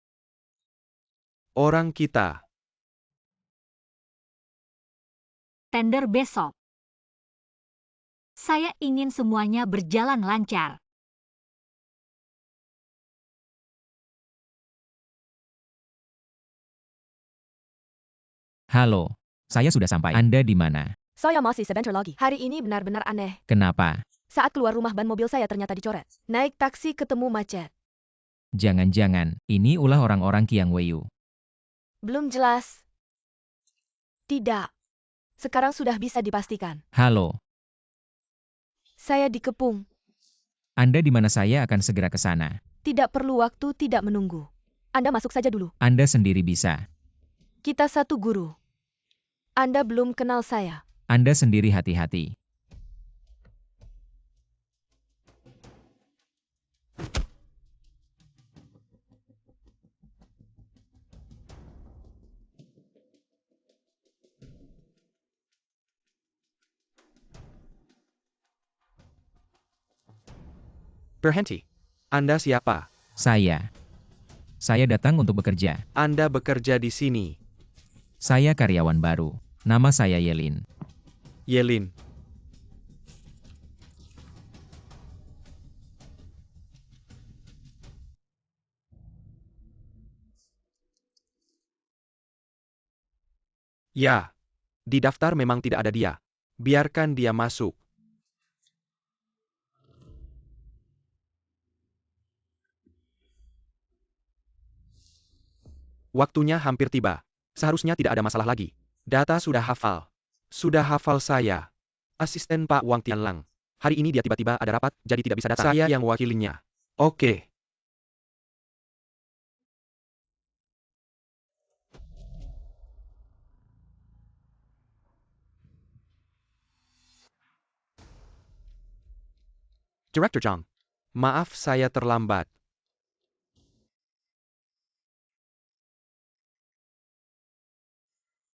Orang kita. Tender besok. Saya ingin semuanya berjalan lancar. Halo, saya sudah sampai. Anda di mana? Saya masih sebentar lagi. Hari ini benar-benar aneh. Kenapa? Saat keluar rumah ban mobil saya ternyata dicoret. Naik taksi ketemu macet. Jangan-jangan, ini ulah orang-orang Qiang Weiyu. Belum jelas. Tidak. Sekarang sudah bisa dipastikan. Halo, Saya dikepung. Anda di mana? Saya akan segera ke sana. Tidak perlu waktu, tidak menunggu. Anda masuk saja dulu. Anda sendiri bisa. Kita satu guru. Anda belum kenal saya. Anda sendiri hati-hati. Berhenti. Anda siapa? Saya datang untuk bekerja. Anda bekerja di sini. Saya karyawan baru. Nama saya Yelin. Yelin. Ya. Di daftar memang tidak ada dia. Biarkan dia masuk. Waktunya hampir tiba. Seharusnya tidak ada masalah lagi. Data sudah hafal. Sudah hafal saya. Asisten Pak Wang Tianlang. Hari ini dia tiba-tiba ada rapat, jadi tidak bisa datang. Saya yang wakilinya. Oke. Director Zhang. Maaf saya terlambat.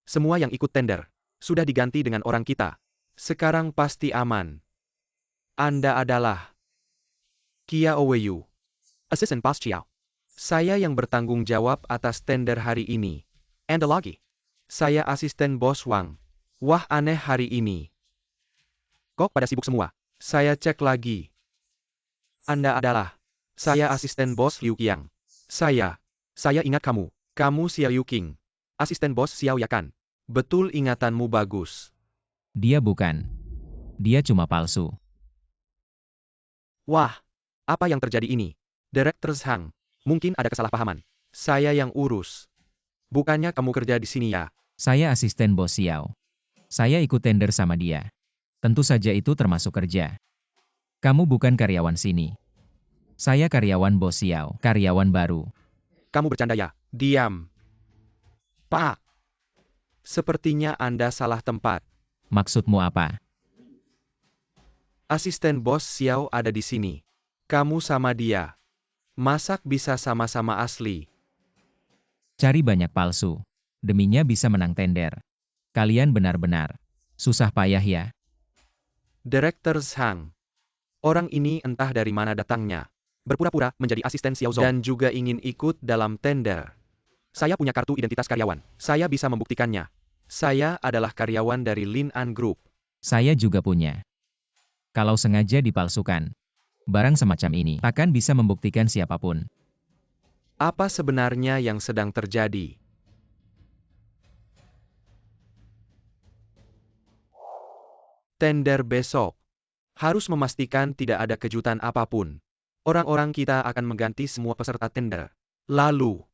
Semua yang ikut tender sudah diganti dengan orang kita. Sekarang pasti aman. Anda adalah Qiao Weiyu, Assistant Boss Chiao. Saya yang bertanggung jawab atas tender hari ini. Anda lagi. Saya asisten Bos Wang. Wah aneh hari ini. Kok pada sibuk semua? Saya cek lagi. Anda adalah. Saya asisten Bos Liu Qiang. Saya ingat kamu. Kamu Xiao Yu King. Asisten Bos Xiao ya kan? Betul ingatanmu bagus. Dia bukan. Dia cuma palsu. Wah, apa yang terjadi ini? Director Zhang, mungkin ada kesalahpahaman. Saya yang urus. Bukannya kamu kerja di sini ya? Saya asisten Bos Xiao. Saya ikut tender sama dia. Tentu saja itu termasuk kerja. Kamu bukan karyawan sini. Saya karyawan Bos Xiao, karyawan baru. Kamu bercanda ya? Diam. Pak. Sepertinya Anda salah tempat. Maksudmu apa? Asisten Bos Xiao ada di sini. Kamu sama dia. Masak bisa sama-sama asli. Cari banyak palsu. Deminya bisa menang tender. Kalian benar-benar susah payah ya. Director Zhang. Orang ini entah dari mana datangnya. Berpura-pura menjadi asisten Xiao Zong dan juga ingin ikut dalam tender. Saya punya kartu identitas karyawan. Saya bisa membuktikannya. Saya adalah karyawan dari Lin An Group. Saya juga punya. Kalau sengaja dipalsukan, barang semacam ini takkan bisa membuktikan siapapun. Apa sebenarnya yang sedang terjadi? Tender besok. Harus memastikan tidak ada kejutan apapun. Orang-orang kita akan mengganti semua peserta tender. Lalu,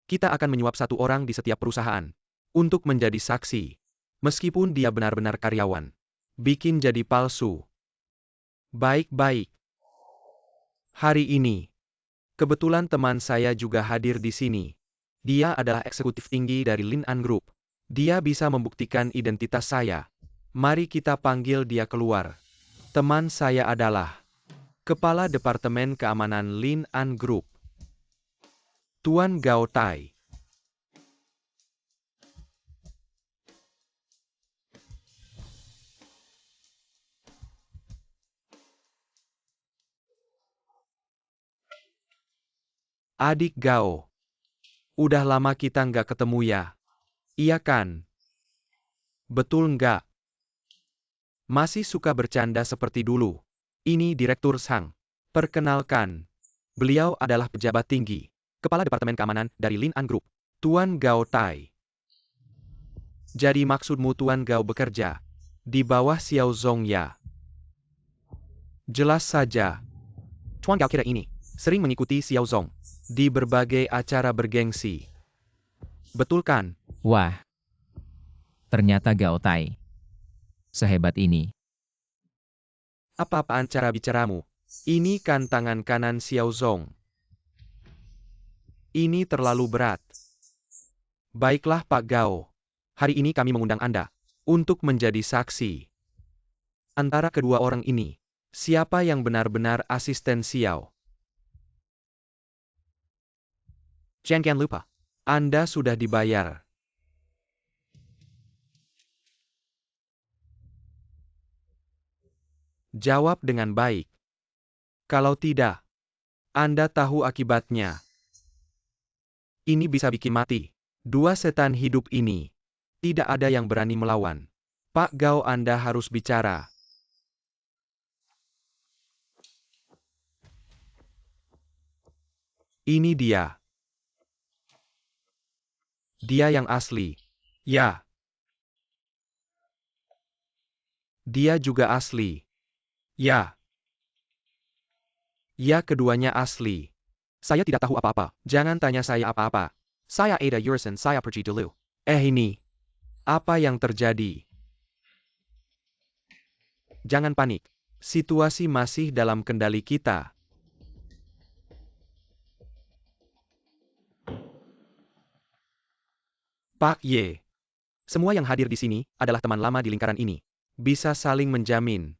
kita akan menyuap satu orang di setiap perusahaan untuk menjadi saksi. Meskipun dia benar-benar karyawan. Bikin jadi palsu. Baik-baik. Hari ini, kebetulan teman saya juga hadir di sini. Dia adalah eksekutif tinggi dari Lin An Group. Dia bisa membuktikan identitas saya. Mari kita panggil dia keluar. Teman saya adalah Kepala Departemen Keamanan Lin An Group, Tuan Gao Tai. Adik Gao. Udah lama kita nggak ketemu ya? Iya kan? Betul nggak? Masih suka bercanda seperti dulu. Ini Direktur Sang. Perkenalkan. Beliau adalah pejabat tinggi. Kepala Departemen Keamanan dari Lin An Group, Tuan Gao Tai. Jadi maksudmu Tuan Gao bekerja di bawah Xiao Zong ya? Jelas saja. Tuan Gao kira ini sering mengikuti Xiao Zong di berbagai acara bergengsi. Betul kan? Wah. Ternyata Gao Tai sehebat ini. Apa-apaan cara bicaramu? Ini kan tangan kanan Xiao Zong. Ini terlalu berat. Baiklah Pak Gao. Hari ini kami mengundang Anda untuk menjadi saksi. Antara kedua orang ini, siapa yang benar-benar asisten Xiao? Jangan lupa, Anda sudah dibayar. Jawab dengan baik. Kalau tidak, Anda tahu akibatnya. Ini bisa bikin mati. Dua setan hidup ini. Tidak ada yang berani melawan. Pak Gao, Anda harus bicara. Ini dia. Dia yang asli. Ya. Dia juga asli. Ya. Ya, keduanya asli. Saya tidak tahu apa-apa. Jangan tanya saya apa-apa. Saya Ada Yursen, saya pergi dulu. Ini. Apa yang terjadi? Jangan panik. Situasi masih dalam kendali kita. Pak Ye. Semua yang hadir di sini adalah teman lama di lingkaran ini. Bisa saling menjamin.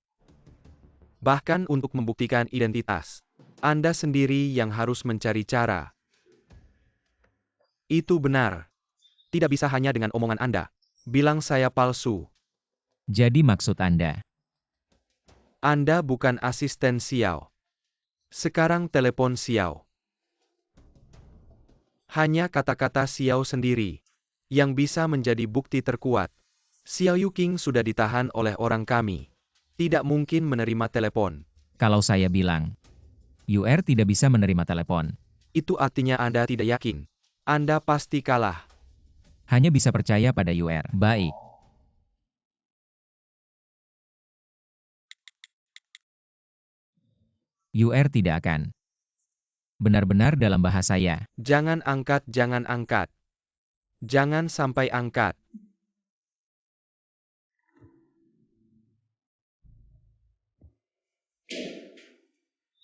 Bahkan untuk membuktikan identitas. Anda sendiri yang harus mencari cara. Itu benar. Tidak bisa hanya dengan omongan Anda. Bilang saya palsu. Jadi maksud Anda? Anda bukan asisten Xiao. Sekarang telepon Xiao. Hanya kata-kata Xiao sendiri yang bisa menjadi bukti terkuat. Xiao Yuking sudah ditahan oleh orang kami. Tidak mungkin menerima telepon. Kalau saya bilang, UR tidak bisa menerima telepon. Itu artinya Anda tidak yakin. Anda pasti kalah. Hanya bisa percaya pada UR. Baik. UR tidak akan. Benar-benar dalam bahasa ya. Jangan angkat, jangan angkat. Jangan sampai angkat.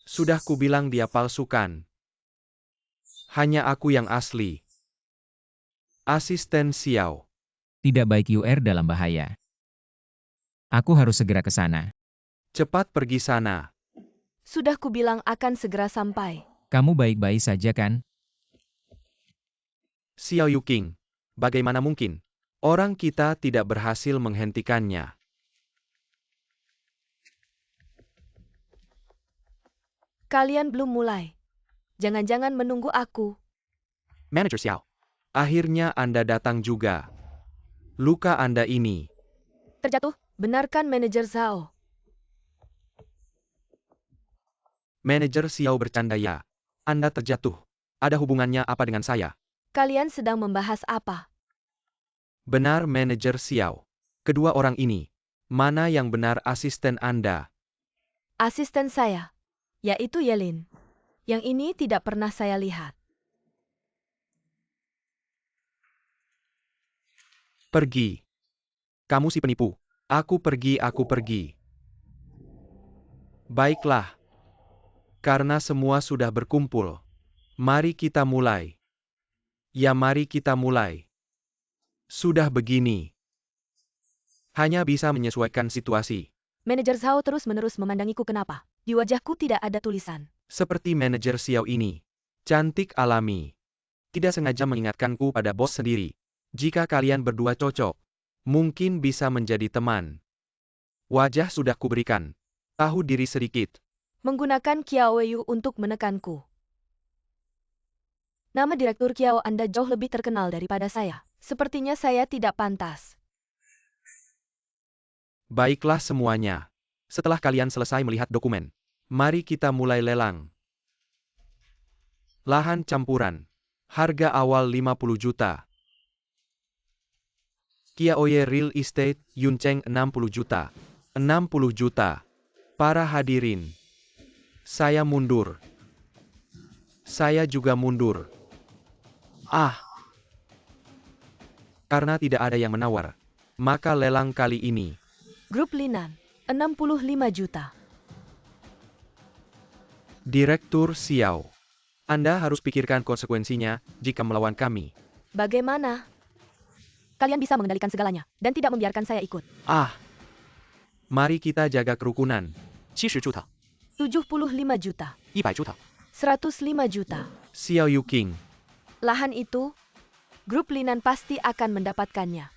Sudah kubilang dia palsukan. Hanya aku yang asli. Asisten Xiao. Tidak baik UR dalam bahaya. Aku harus segera ke sana. Cepat pergi sana. Sudah kubilang akan segera sampai. Kamu baik-baik saja kan? Xiao Yuking. Bagaimana mungkin? Orang kita tidak berhasil menghentikannya. Kalian belum mulai. Jangan-jangan menunggu aku. Manager Xiao. Akhirnya Anda datang juga. Luka Anda ini. Terjatuh, benarkan manajer Zhao? Manajer Xiao bercanda ya. Anda terjatuh. Ada hubungannya apa dengan saya? Kalian sedang membahas apa? Benar manajer Xiao. Kedua orang ini. Mana yang benar asisten Anda? Asisten saya, yaitu Yelin. Yang ini tidak pernah saya lihat. Pergi. Kamu si penipu. Aku pergi. Baiklah. Karena semua sudah berkumpul. Mari kita mulai. Ya mari kita mulai. Sudah begini. Hanya bisa menyesuaikan situasi. Manajer Zhao terus-menerus memandangiku kenapa? Di wajahku tidak ada tulisan. Seperti manajer Xiao ini. Cantik alami. Tidak sengaja mengingatkanku pada bos sendiri. Jika kalian berdua cocok, mungkin bisa menjadi teman. Wajah sudah kuberikan. Tahu diri sedikit. Menggunakan Kiao Weiyu untuk menekanku. Nama Direktur Kiao Anda jauh lebih terkenal daripada saya. Sepertinya saya tidak pantas. Baiklah semuanya. Setelah kalian selesai melihat dokumen, mari kita mulai lelang. Lahan campuran. Harga awal 50 juta. Kiaoye Real Estate, Yuncheng 60 juta. 60 juta. Para hadirin. Saya mundur. Saya juga mundur. Karena tidak ada yang menawar, maka lelang kali ini. Grup Linan, 65 juta. Direktur Xiao. Anda harus pikirkan konsekuensinya jika melawan kami. Bagaimana? Kalian bisa mengendalikan segalanya, dan tidak membiarkan saya ikut. Mari kita jaga kerukunan. 70주다, 75 juta. 100주다. 105 juta. Xiao Yuking. Lahan itu, grup Linan pasti akan mendapatkannya.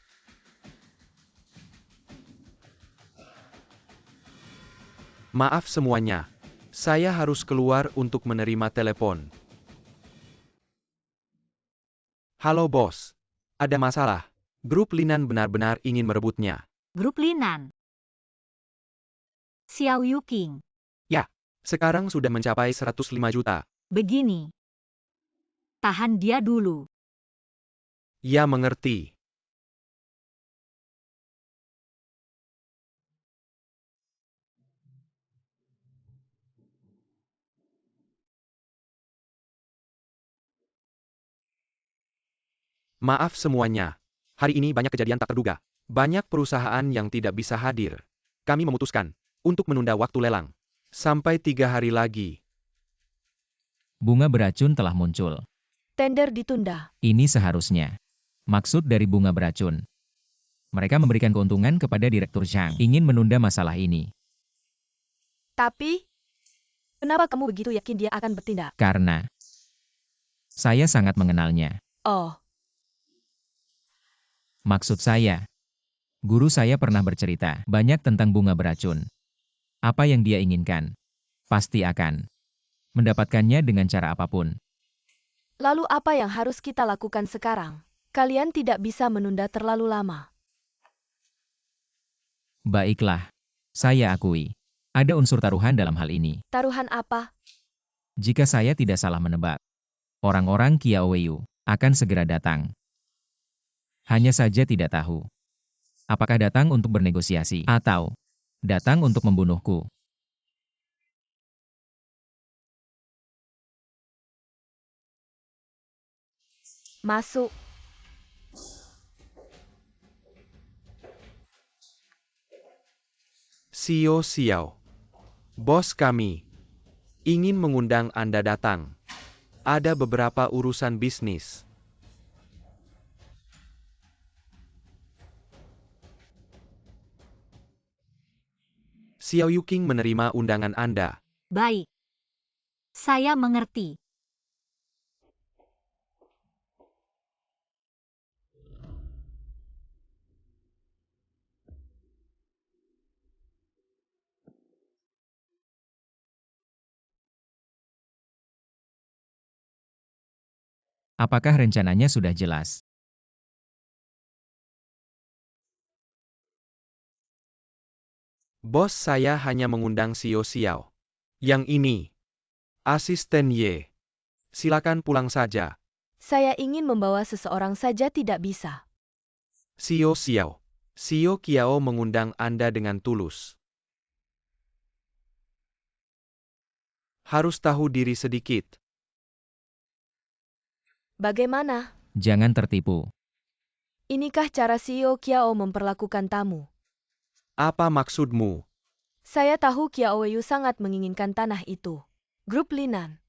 Maaf semuanya. Saya harus keluar untuk menerima telepon. Halo bos. Ada masalah. Grup Linan benar-benar ingin merebutnya. Grup Linan. Xiao Yuking. Sekarang sudah mencapai 105 juta. Begini. Tahan dia dulu. Ya mengerti. Maaf semuanya. Hari ini banyak kejadian tak terduga. Banyak perusahaan yang tidak bisa hadir. Kami memutuskan untuk menunda waktu lelang. Sampai 3 hari lagi. Bunga beracun telah muncul. Tender ditunda. Ini seharusnya. Maksud dari bunga beracun. Mereka memberikan keuntungan kepada Direktur Zhang. Ingin menunda masalah ini. Tapi, kenapa kamu begitu yakin dia akan bertindak? Karena saya sangat mengenalnya. Oh, Maksud saya, guru saya pernah bercerita banyak tentang bunga beracun. Apa yang dia inginkan, pasti akan mendapatkannya dengan cara apapun. lalu apa yang harus kita lakukan sekarang? Kalian tidak bisa menunda terlalu lama. Baiklah, saya akui. Ada unsur taruhan dalam hal ini. Taruhan apa? Jika saya tidak salah menebak, orang-orang Kiao Weiyu akan segera datang. Hanya saja tidak tahu. Apakah datang untuk bernegosiasi atau datang untuk membunuhku. Masuk. Xiao. Bos kami ingin mengundang Anda datang. Ada beberapa urusan bisnis. Xiao Yuking menerima undangan Anda. Baik. Saya mengerti. Apakah rencananya sudah jelas? Bos saya hanya mengundang Xiao. Yang ini, asisten Ye. Silakan pulang saja. Saya ingin membawa seseorang saja tidak bisa. Xiao Xiao. Xiao Kiao mengundang Anda dengan tulus. Harus tahu diri sedikit. Bagaimana? Jangan tertipu. Inikah cara Xiao Kiao memperlakukan tamu? Apa maksudmu? Saya tahu Kiao Wei sangat menginginkan tanah itu. Grup Linan.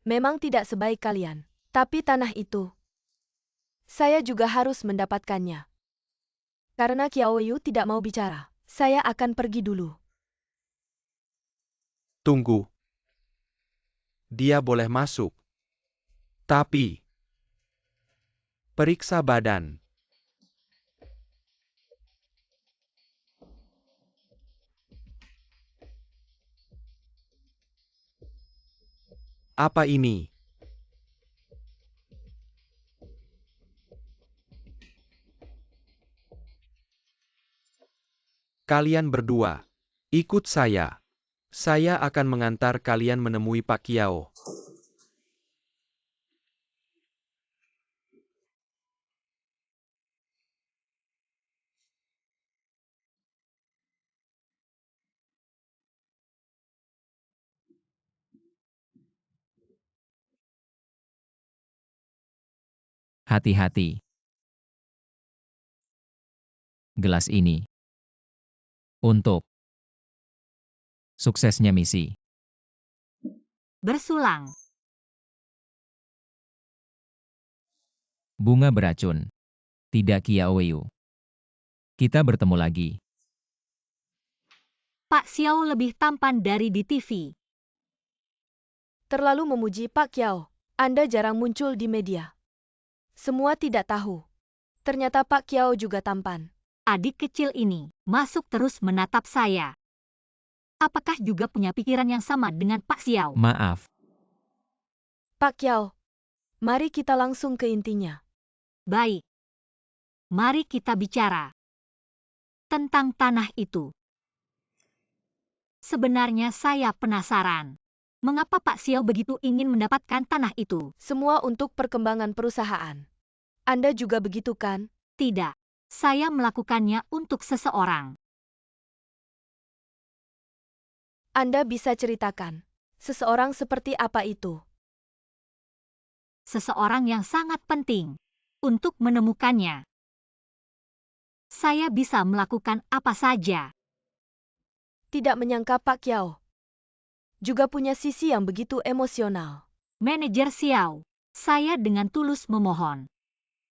Memang tidak sebaik kalian. Tapi tanah itu, saya juga harus mendapatkannya. Karena Kiao Wei tidak mau bicara, saya akan pergi dulu. Tunggu. Dia boleh masuk. Tapi, periksa badan. Apa ini? Kalian berdua, ikut saya. Saya akan mengantar kalian menemui Pak Kiao. Hati-hati. Gelas ini. Untuk suksesnya misi. Bersulang. Bunga beracun. Tidak Kiao Wei. Kita bertemu lagi. Pak Xiao lebih tampan dari di TV. Terlalu memuji Pak Kiao. Anda jarang muncul di media. Semua tidak tahu. Ternyata Pak Kiao juga tampan. Adik kecil ini masuk terus menatap saya. Apakah juga punya pikiran yang sama dengan Pak Xiao? Maaf. Pak Kiao, mari kita langsung ke intinya. Baik. Mari kita bicara tentang tanah itu. Sebenarnya saya penasaran. Mengapa Pak Xiao begitu ingin mendapatkan tanah itu? Semua untuk perkembangan perusahaan. Anda juga begitu kan? Tidak. Saya melakukannya untuk seseorang. Anda bisa ceritakan. Seseorang seperti apa itu? Seseorang yang sangat penting untuk menemukannya. Saya bisa melakukan apa saja. Tidak menyangka Pak Kiao juga punya sisi yang begitu emosional. Manajer Xiao, saya dengan tulus memohon.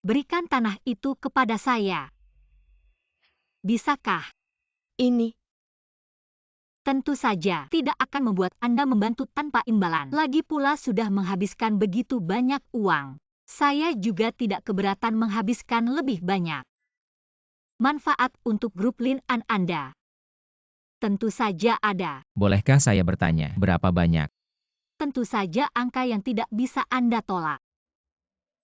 Berikan tanah itu kepada saya. Bisakah? Ini, Tentu saja tidak akan membuat Anda membantu tanpa imbalan. Lagi pula sudah menghabiskan begitu banyak uang. Saya juga tidak keberatan menghabiskan lebih banyak. Manfaat untuk grup Lin An Anda. Tentu saja ada. Bolehkah saya bertanya, berapa banyak? Tentu saja angka yang tidak bisa Anda tolak.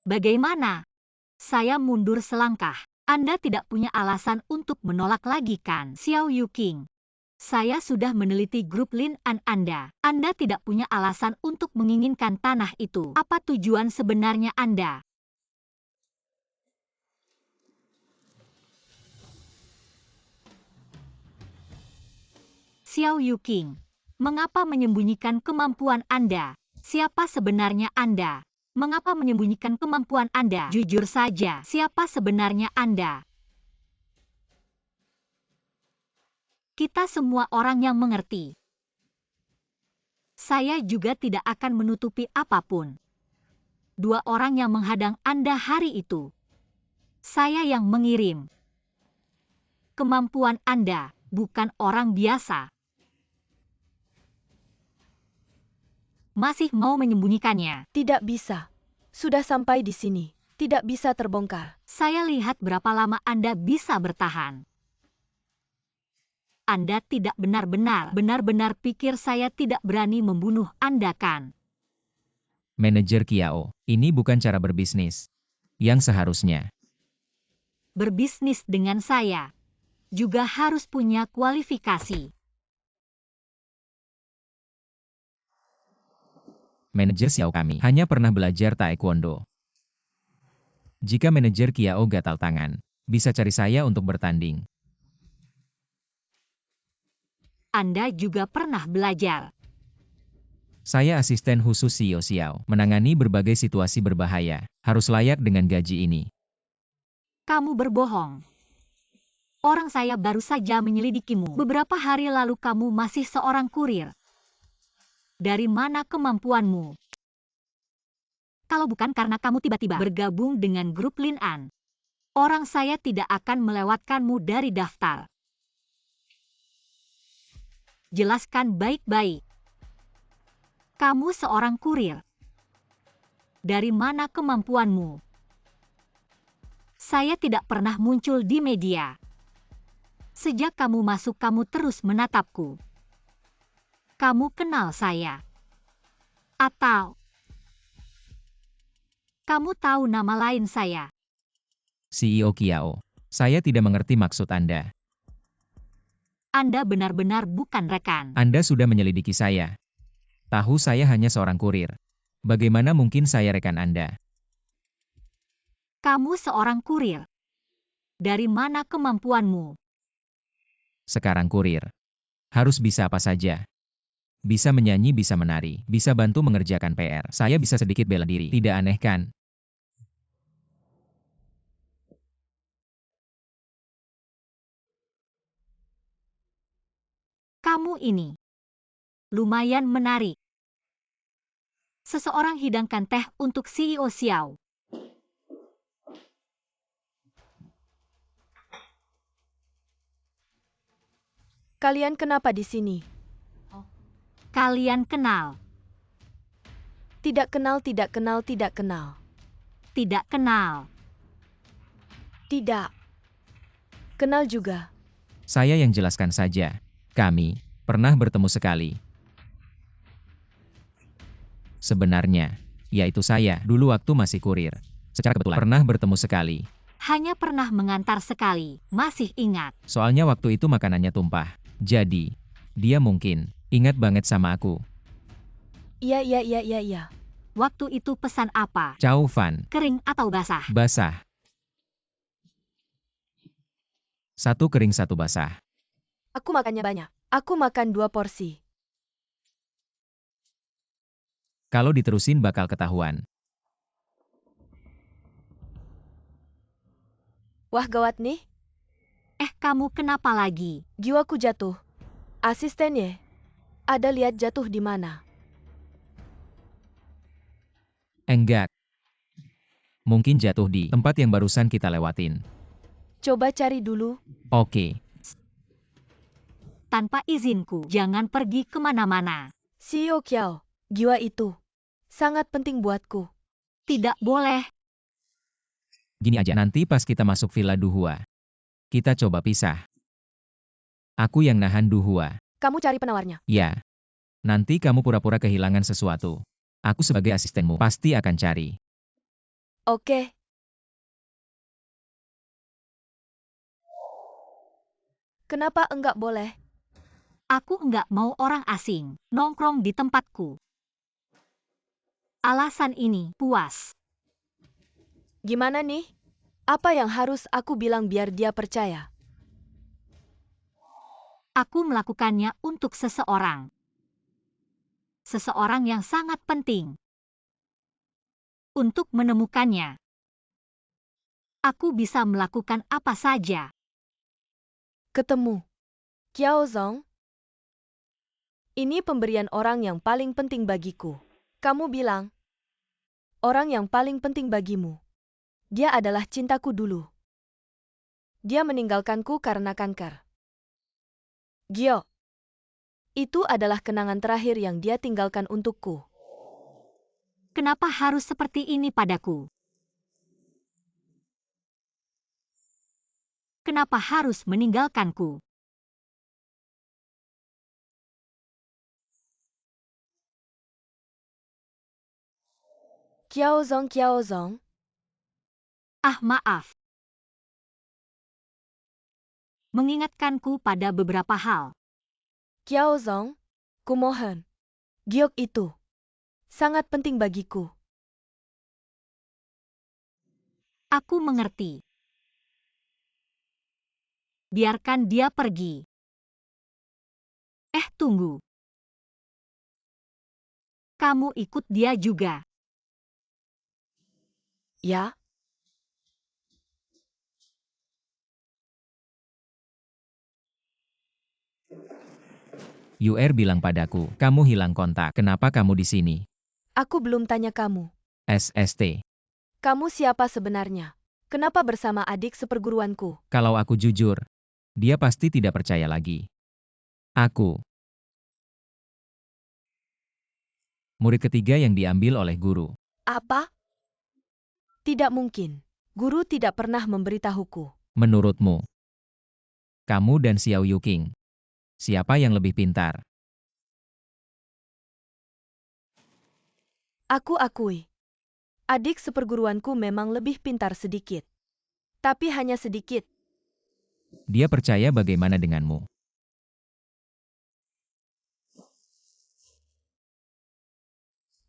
Bagaimana? Saya mundur selangkah. Anda tidak punya alasan untuk menolak lagi kan, Xiao Yuking? Saya sudah meneliti grup Lin An Anda. Anda tidak punya alasan untuk menginginkan tanah itu. Apa tujuan sebenarnya Anda? Xiao Yuking, mengapa menyembunyikan kemampuan Anda? Siapa sebenarnya Anda? Mengapa menyembunyikan kemampuan Anda? Jujur saja, siapa sebenarnya Anda? Kita semua orang yang mengerti. Saya juga tidak akan menutupi apapun. Dua orang yang menghadang Anda hari itu. Saya yang mengirim. Kemampuan Anda bukan orang biasa. Masih mau menyembunyikannya? tidak bisa. Sudah sampai di sini. Tidak bisa terbongkar. Saya lihat berapa lama Anda bisa bertahan. Anda tidak benar-benar pikir saya tidak berani membunuh Anda kan? Manajer Kiao, ini bukan cara berbisnis. Yang seharusnya. Berbisnis dengan saya juga harus punya kualifikasi. Manajer Xiao kami hanya pernah belajar taekwondo. Jika manajer Kiao gatal tangan, bisa cari saya untuk bertanding. Anda juga pernah belajar. Saya asisten khusus CEO Xiao, menangani berbagai situasi berbahaya, harus layak dengan gaji ini. Kamu berbohong. Orang saya baru saja menyelidikimu. Beberapa hari lalu kamu masih seorang kurir. Dari mana kemampuanmu? Kalau bukan karena kamu tiba-tiba bergabung dengan grup Lin An, orang saya tidak akan melewatkanmu dari daftar. Jelaskan baik-baik. Kamu seorang kurir. Dari mana kemampuanmu? Saya tidak pernah muncul di media. Sejak kamu masuk, kamu terus menatapku. Kamu kenal saya? Atau kamu tahu nama lain saya? CEO Kiao, saya tidak mengerti maksud Anda. Anda benar-benar bukan rekan. Anda sudah menyelidiki saya. Tahu saya hanya seorang kurir. Bagaimana mungkin saya rekan Anda? Kamu seorang kurir. Dari mana kemampuanmu? Sekarang kurir. Harus bisa apa saja. Bisa menyanyi, bisa menari, bisa bantu mengerjakan PR. Saya bisa sedikit bela diri. Tidak aneh kan? Kamu ini lumayan menarik. Seseorang hidangkan teh untuk CEO Xiao. Kalian kenapa di sini? Kalian kenal? Tidak kenal, tidak kenal, tidak kenal. Tidak kenal. Tidak. Kenal juga. Saya yang jelaskan saja. Kami pernah bertemu sekali. Sebenarnya, yaitu saya dulu waktu masih kurir. Secara kebetulan pernah bertemu sekali. Hanya pernah mengantar sekali. Masih ingat. Soalnya waktu itu makanannya tumpah. Jadi, dia mungkin ingat banget sama aku. Iya, iya, iya, iya, iya. Waktu itu pesan apa? Chow Fan. Kering atau basah? Basah. Satu kering, satu basah. Aku makannya banyak. Aku makan 2 porsi. Kalau diterusin bakal ketahuan. Wah, gawat nih. Kamu kenapa lagi? Jiwaku jatuh. Asistennya. Ada lihat jatuh di mana? Enggak. Mungkin jatuh di tempat yang barusan kita lewatin. Coba cari dulu. Oke. Tanpa izinku, jangan pergi kemana-mana. CEO Kiao, jiwa itu sangat penting buatku. Tidak boleh. Gini aja, nanti pas kita masuk Villa Duhua, kita coba pisah. Aku yang nahan Duhua. Kamu cari penawarnya. Ya. Nanti kamu pura-pura kehilangan sesuatu. Aku sebagai asistenmu pasti akan cari. Oke. Kenapa enggak boleh? Aku enggak mau orang asing nongkrong di tempatku. Alasan ini puas. Gimana nih? Apa yang harus aku bilang biar dia percaya? Aku melakukannya untuk seseorang. Seseorang yang sangat penting. Untuk menemukannya, aku bisa melakukan apa saja. Ketemu. Kiao Zong. Ini pemberian orang yang paling penting bagiku. Kamu bilang, orang yang paling penting bagimu. Dia adalah cintaku dulu. Dia meninggalkanku karena kanker. Gio. Itu adalah kenangan terakhir yang dia tinggalkan untukku. Kenapa harus seperti ini padaku? Kenapa harus meninggalkanku? Kiao Zong, Kiao Zong. Maaf. Mengingatkanku pada beberapa hal. Kiao Zong, kumohon. Giok itu sangat penting bagiku. Aku mengerti. Biarkan dia pergi. Tunggu. Kamu ikut dia juga. Ya, UR bilang padaku, kamu hilang kontak. Kenapa kamu di sini? aku belum tanya kamu. SST. Kamu siapa sebenarnya? Kenapa bersama adik seperguruanku? Kalau aku jujur, dia pasti tidak percaya lagi. Aku, murid ketiga yang diambil oleh guru. Apa? Tidak mungkin. Guru tidak pernah memberitahuku. Menurutmu, kamu dan Xiao Yuking, siapa yang lebih pintar? Aku akui. Adik seperguruanku memang lebih pintar sedikit. Tapi hanya sedikit. Dia percaya bagaimana denganmu?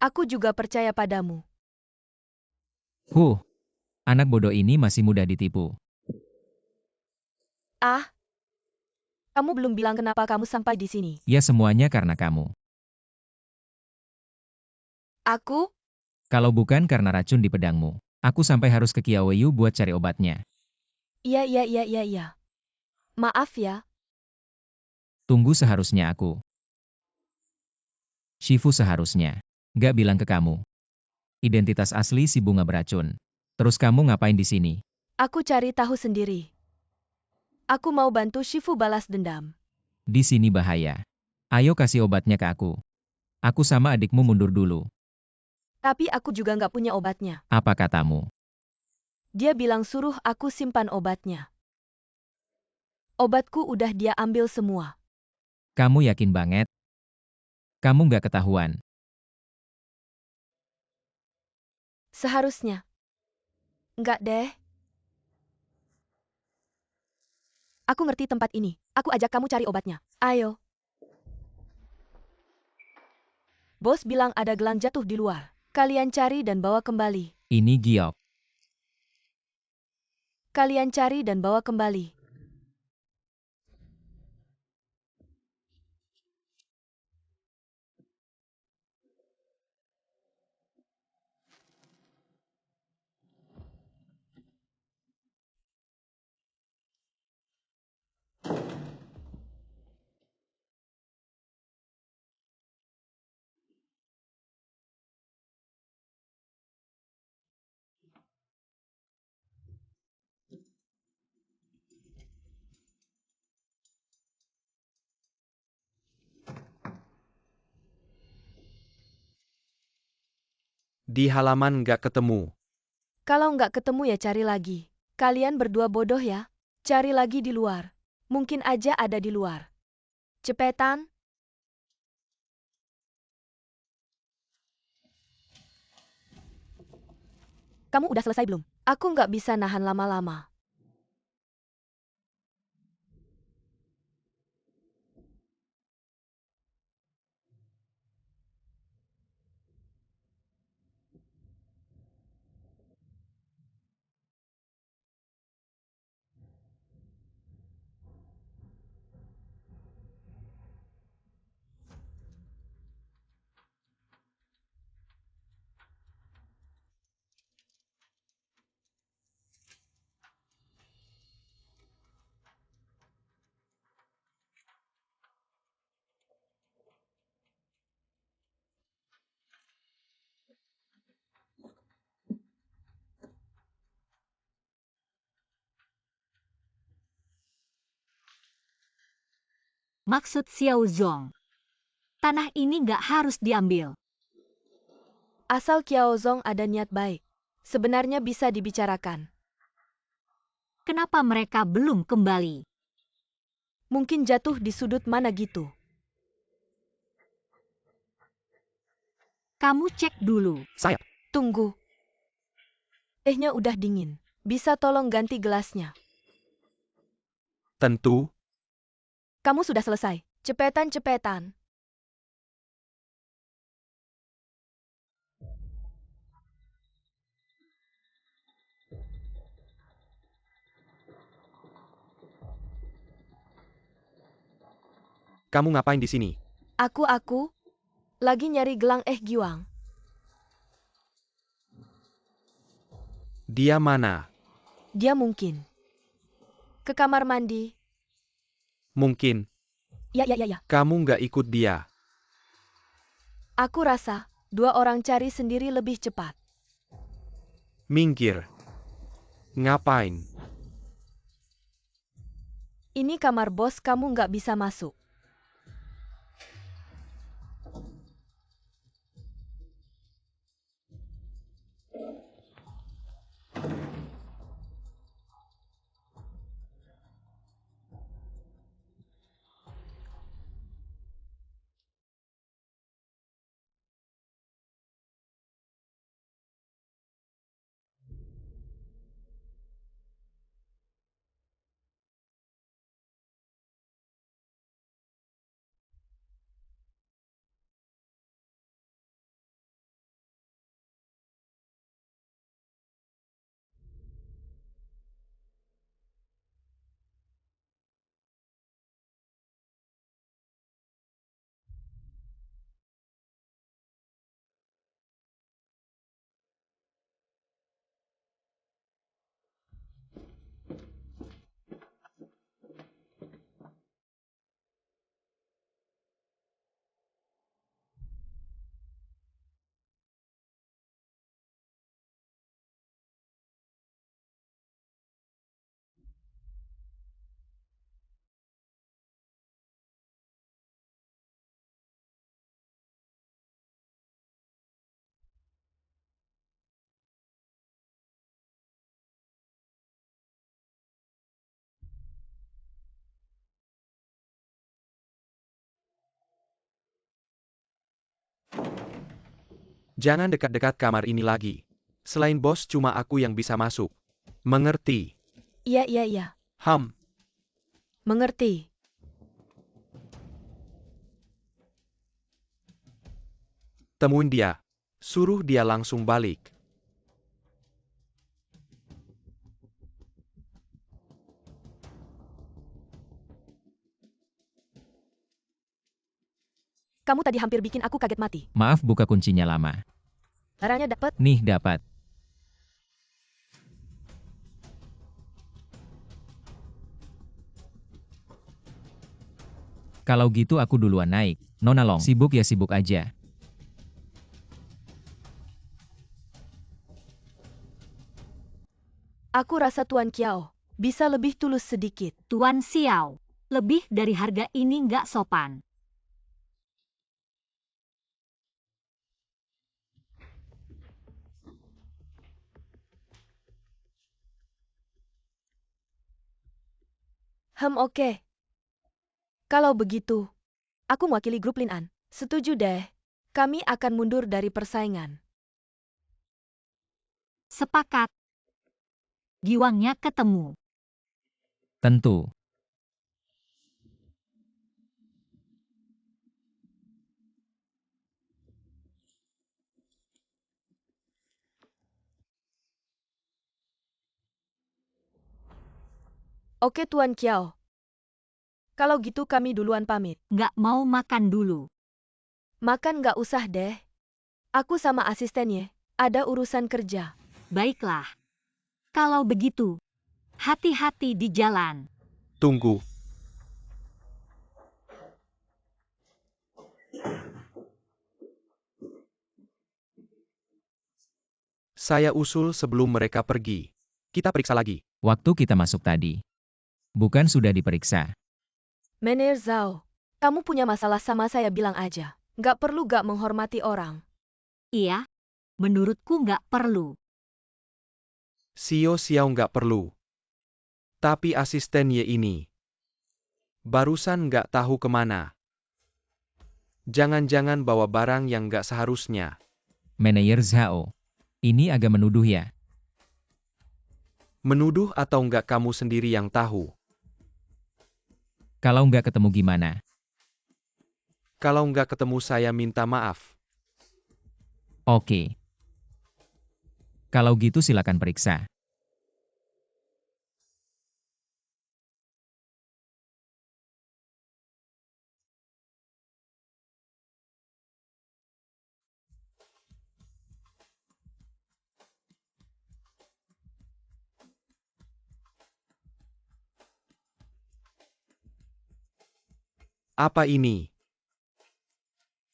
Aku juga percaya padamu. Anak bodoh ini masih mudah ditipu. Ah, kamu belum bilang kenapa kamu sampai di sini. Ya semuanya karena kamu. Aku? Kalau bukan karena racun di pedangmu, aku sampai harus ke Kiaweyu buat cari obatnya. Iya. Maaf ya. Tunggu seharusnya aku. Shifu seharusnya. Gak bilang ke kamu. Identitas asli si bunga beracun. Terus kamu ngapain di sini? Aku cari tahu sendiri. Aku mau bantu Shifu balas dendam. Di sini bahaya. Ayo kasih obatnya ke aku. Aku sama adikmu mundur dulu. Tapi aku juga nggak punya obatnya. Apa katamu? Dia bilang suruh aku simpan obatnya. Obatku udah dia ambil semua. Kamu yakin banget? Kamu gak ketahuan. Seharusnya. Nggak deh. Aku ngerti tempat ini. Aku ajak kamu cari obatnya. Ayo. Bos bilang ada gelang jatuh di luar. Kalian cari dan bawa kembali. Ini giok. Kalian cari dan bawa kembali. Di halaman nggak ketemu. Kalau nggak ketemu ya cari lagi. Kalian berdua bodoh ya. Cari lagi di luar. Mungkin aja ada di luar. Cepetan. Kamu udah selesai belum? Aku nggak bisa nahan lama-lama. Maksud Xiao Zong. Tanah ini nggak harus diambil. Asal Kiao Zong ada niat baik. Sebenarnya bisa dibicarakan. Kenapa mereka belum kembali? Mungkin jatuh di sudut mana gitu. Kamu cek dulu. Saya. Tunggu. Tehnya udah dingin. Bisa tolong ganti gelasnya. Tentu. Kamu sudah selesai. Cepetan. kamu ngapain di sini? Aku lagi nyari gelang Giwang. Dia mana? Dia mungkin ke kamar mandi. Mungkin. Ya. Kamu nggak ikut dia. Aku rasa 2 orang cari sendiri lebih cepat. Minggir. Ngapain? Ini kamar bos, kamu nggak bisa masuk. Jangan dekat-dekat kamar ini lagi. Selain bos cuma aku yang bisa masuk. Mengerti? Iya. Ham. Mengerti. Temuin dia. Suruh dia langsung balik. Kamu tadi hampir bikin aku kaget mati. Maaf buka kuncinya lama. Barangnya dapet? Nih dapat. Kalau gitu aku duluan naik. Nona Long, sibuk ya sibuk aja. Aku rasa Tuan Kiao bisa lebih tulus sedikit. Tuan Xiao, lebih dari harga ini nggak sopan. Oke. Kalau begitu, aku mewakili grup Lin An. Setuju deh. Kami akan mundur dari persaingan. Sepakat. Giwangnya ketemu. Tentu. Oke Tuan Kiao. Kalau gitu kami duluan pamit. Nggak mau makan dulu. Makan nggak usah deh. Aku sama asistennya ada urusan kerja. Baiklah. Kalau begitu, hati-hati di jalan. Tunggu. Saya usul sebelum mereka pergi. Kita periksa lagi. Waktu kita masuk tadi. Bukan sudah diperiksa. Mener Zhao, kamu punya masalah sama saya bilang aja. Nggak perlu nggak menghormati orang. Iya, menurutku nggak perlu. Xiao nggak perlu. Tapi asisten Ye ini. Barusan nggak tahu kemana. Jangan-jangan bawa barang yang nggak seharusnya. Manajer Zhao. Ini agak menuduh ya. Menuduh atau nggak kamu sendiri yang tahu. Kalau nggak ketemu gimana? Kalau nggak ketemu saya minta maaf. Oke. Kalau gitu silakan periksa. Apa ini?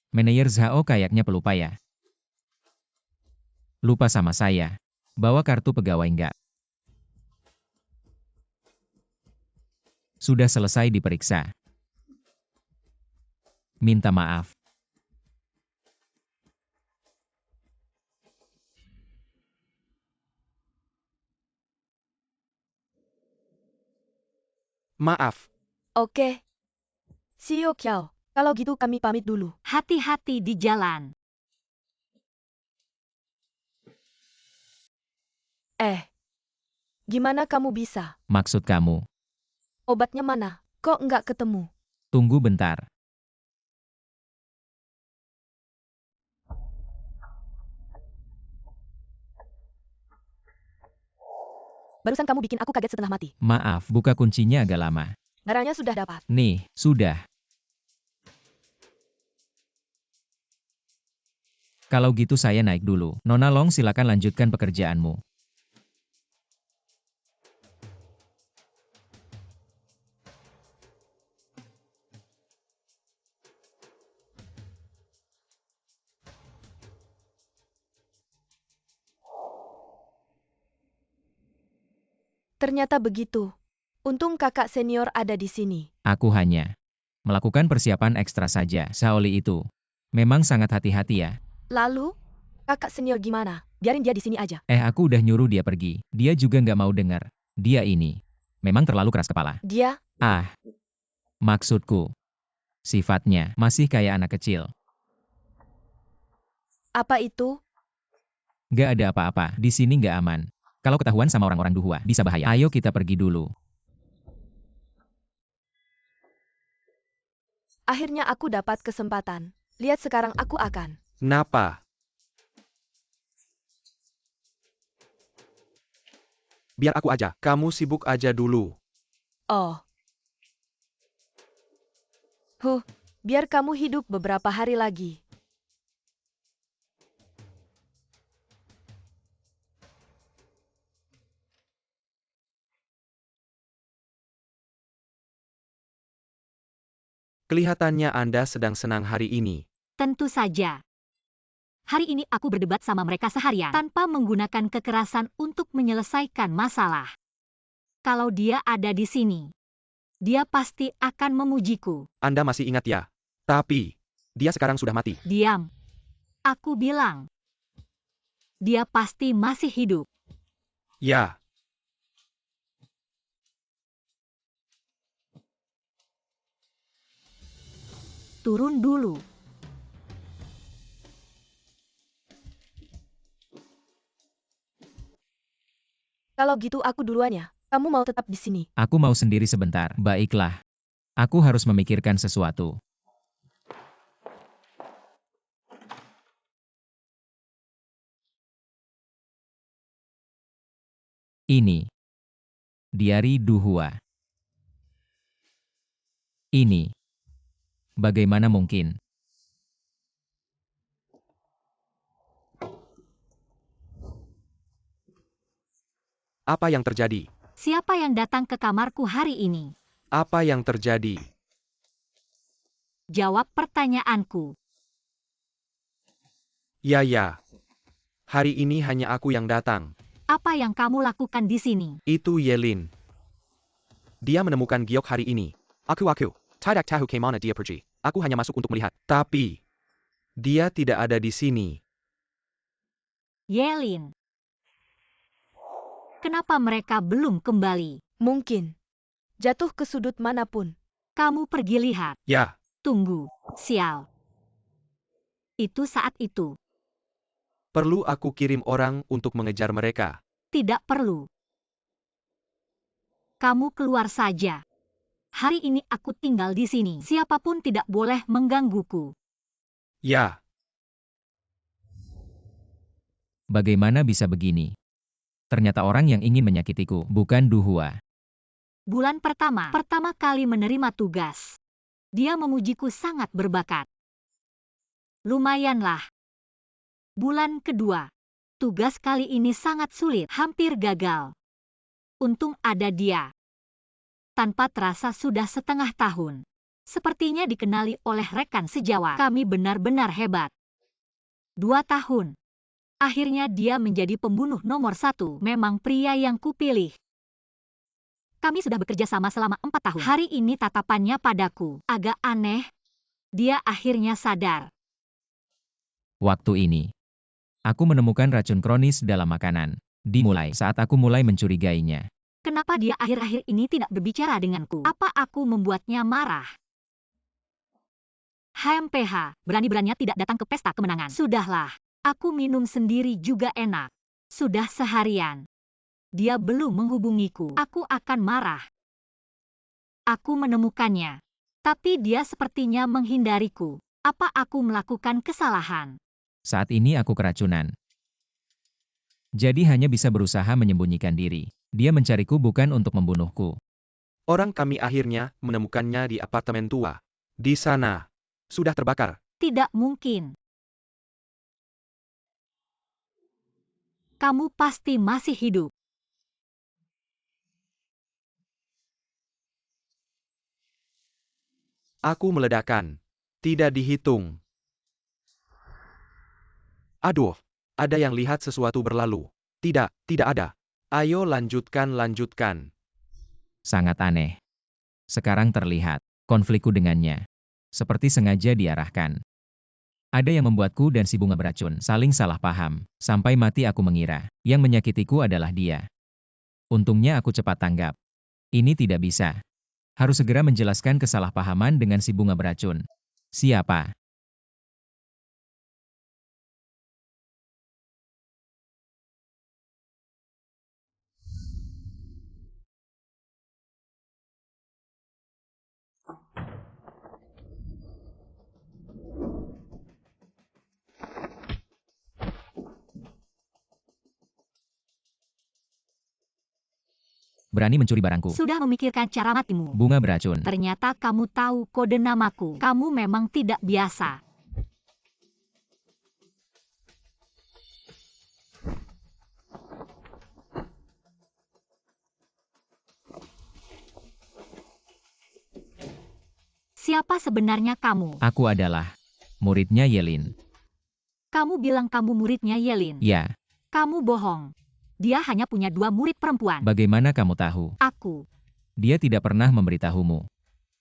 Manajer Zhao kayaknya pelupa ya. Lupa sama saya. Bawa kartu pegawai nggak? Sudah selesai diperiksa. Minta maaf. Maaf. Oke. CEO Kiao, kalau gitu kami pamit dulu. Hati-hati di jalan. Gimana kamu bisa? Maksud kamu? Obatnya mana? Kok nggak ketemu? Tunggu bentar. Barusan kamu bikin aku kaget setengah mati. Maaf, buka kuncinya agak lama. Barangnya sudah dapat. Nih, sudah. Kalau gitu saya naik dulu. Nona Long, silakan lanjutkan pekerjaanmu. Ternyata begitu. Untung kakak senior ada di sini. Aku hanya melakukan persiapan ekstra saja. Shaoli itu memang sangat hati-hati ya. Lalu, kakak senior gimana? Biarin dia di sini aja. Aku udah nyuruh dia pergi. Dia juga nggak mau dengar. Dia ini memang terlalu keras kepala. Dia, Maksudku, sifatnya masih kayak anak kecil. apa itu? Nggak ada apa-apa. Di sini nggak aman. Kalau ketahuan sama orang-orang Duhua, bisa bahaya. Ayo kita pergi dulu. Akhirnya aku dapat kesempatan. Lihat sekarang aku akan. Napa? Biar aku aja. Kamu sibuk aja dulu. Oh. Biar kamu hidup beberapa hari lagi. Kelihatannya Anda sedang senang hari ini. Tentu saja. Hari ini aku berdebat sama mereka seharian tanpa menggunakan kekerasan untuk menyelesaikan masalah. Kalau dia ada di sini, dia pasti akan memujiku. Anda masih ingat ya? Tapi, dia sekarang sudah mati. Diam. Aku bilang, dia pasti masih hidup. Ya. Turun dulu. Kalau gitu aku duluan ya. Kamu mau tetap di sini. Aku mau sendiri sebentar. Baiklah. Aku harus memikirkan sesuatu. Ini. Diari Duhua. Ini. Bagaimana mungkin? Apa yang terjadi? Siapa yang datang ke kamarku hari ini? Apa yang terjadi? Jawab pertanyaanku. Ya. Hari ini hanya aku yang datang. Apa yang kamu lakukan di sini? Itu Yelin. Dia menemukan giok hari ini. Aku. Tidak tahu kemana dia pergi. Aku hanya masuk untuk melihat. Tapi, dia tidak ada di sini. Yelin. Kenapa mereka belum kembali? Mungkin. Jatuh ke sudut manapun. Kamu pergi lihat. Ya. Tunggu, sial. Itu saat itu. Perlu aku kirim orang untuk mengejar mereka? Tidak perlu. Kamu keluar saja. Hari ini aku tinggal di sini. Siapapun tidak boleh menggangguku. Ya. Bagaimana bisa begini? Ternyata orang yang ingin menyakitiku, bukan Duhua. Bulan pertama kali menerima tugas. Dia memujiku sangat berbakat. Lumayanlah. Bulan kedua. Tugas kali ini sangat sulit, hampir gagal. Untung ada dia. Tanpa terasa sudah setengah tahun. Sepertinya dikenali oleh rekan sejawat. Kami benar-benar hebat. 2 tahun. Akhirnya dia menjadi pembunuh nomor 1. Memang pria yang kupilih. Kami sudah bekerja sama selama 4 tahun. Hari ini tatapannya padaku agak aneh. Dia akhirnya sadar. Waktu ini, aku menemukan racun kronis dalam makanan. Dimulai saat aku mulai mencurigainya. Kenapa dia akhir-akhir ini tidak berbicara denganku? Apa aku membuatnya marah? HMPH, berani-beraninya tidak datang ke pesta kemenangan. Sudahlah, aku minum sendiri juga enak. Sudah seharian. Dia belum menghubungiku. Aku akan marah. Aku menemukannya. Tapi dia sepertinya menghindariku. Apa aku melakukan kesalahan? Saat ini aku keracunan. Jadi hanya bisa berusaha menyembunyikan diri. Dia mencariku bukan untuk membunuhku. Orang kami akhirnya menemukannya di apartemen tua. Di sana. Sudah terbakar. Tidak mungkin. Kamu pasti masih hidup. Aku meledakkan. Tidak dihitung. Aduh, ada yang lihat sesuatu berlalu. Tidak, tidak ada. Ayo lanjutkan. Sangat aneh. Sekarang terlihat konflikku dengannya. Seperti sengaja diarahkan. Ada yang membuatku dan si bunga beracun saling salah paham. Sampai mati aku mengira yang menyakitiku adalah dia. Untungnya aku cepat tanggap. Ini tidak bisa. Harus segera menjelaskan kesalahpahaman dengan si bunga beracun. Siapa? Berani mencuri barangku. Sudah memikirkan cara matimu. Bunga beracun. Ternyata kamu tahu kode namaku. Kamu memang tidak biasa. Siapa sebenarnya kamu? Aku adalah muridnya Yelin. Kamu bilang kamu muridnya Yelin. Ya, Kamu bohong. Dia hanya punya 2 murid perempuan. bagaimana kamu tahu? Aku. Dia tidak pernah memberitahumu.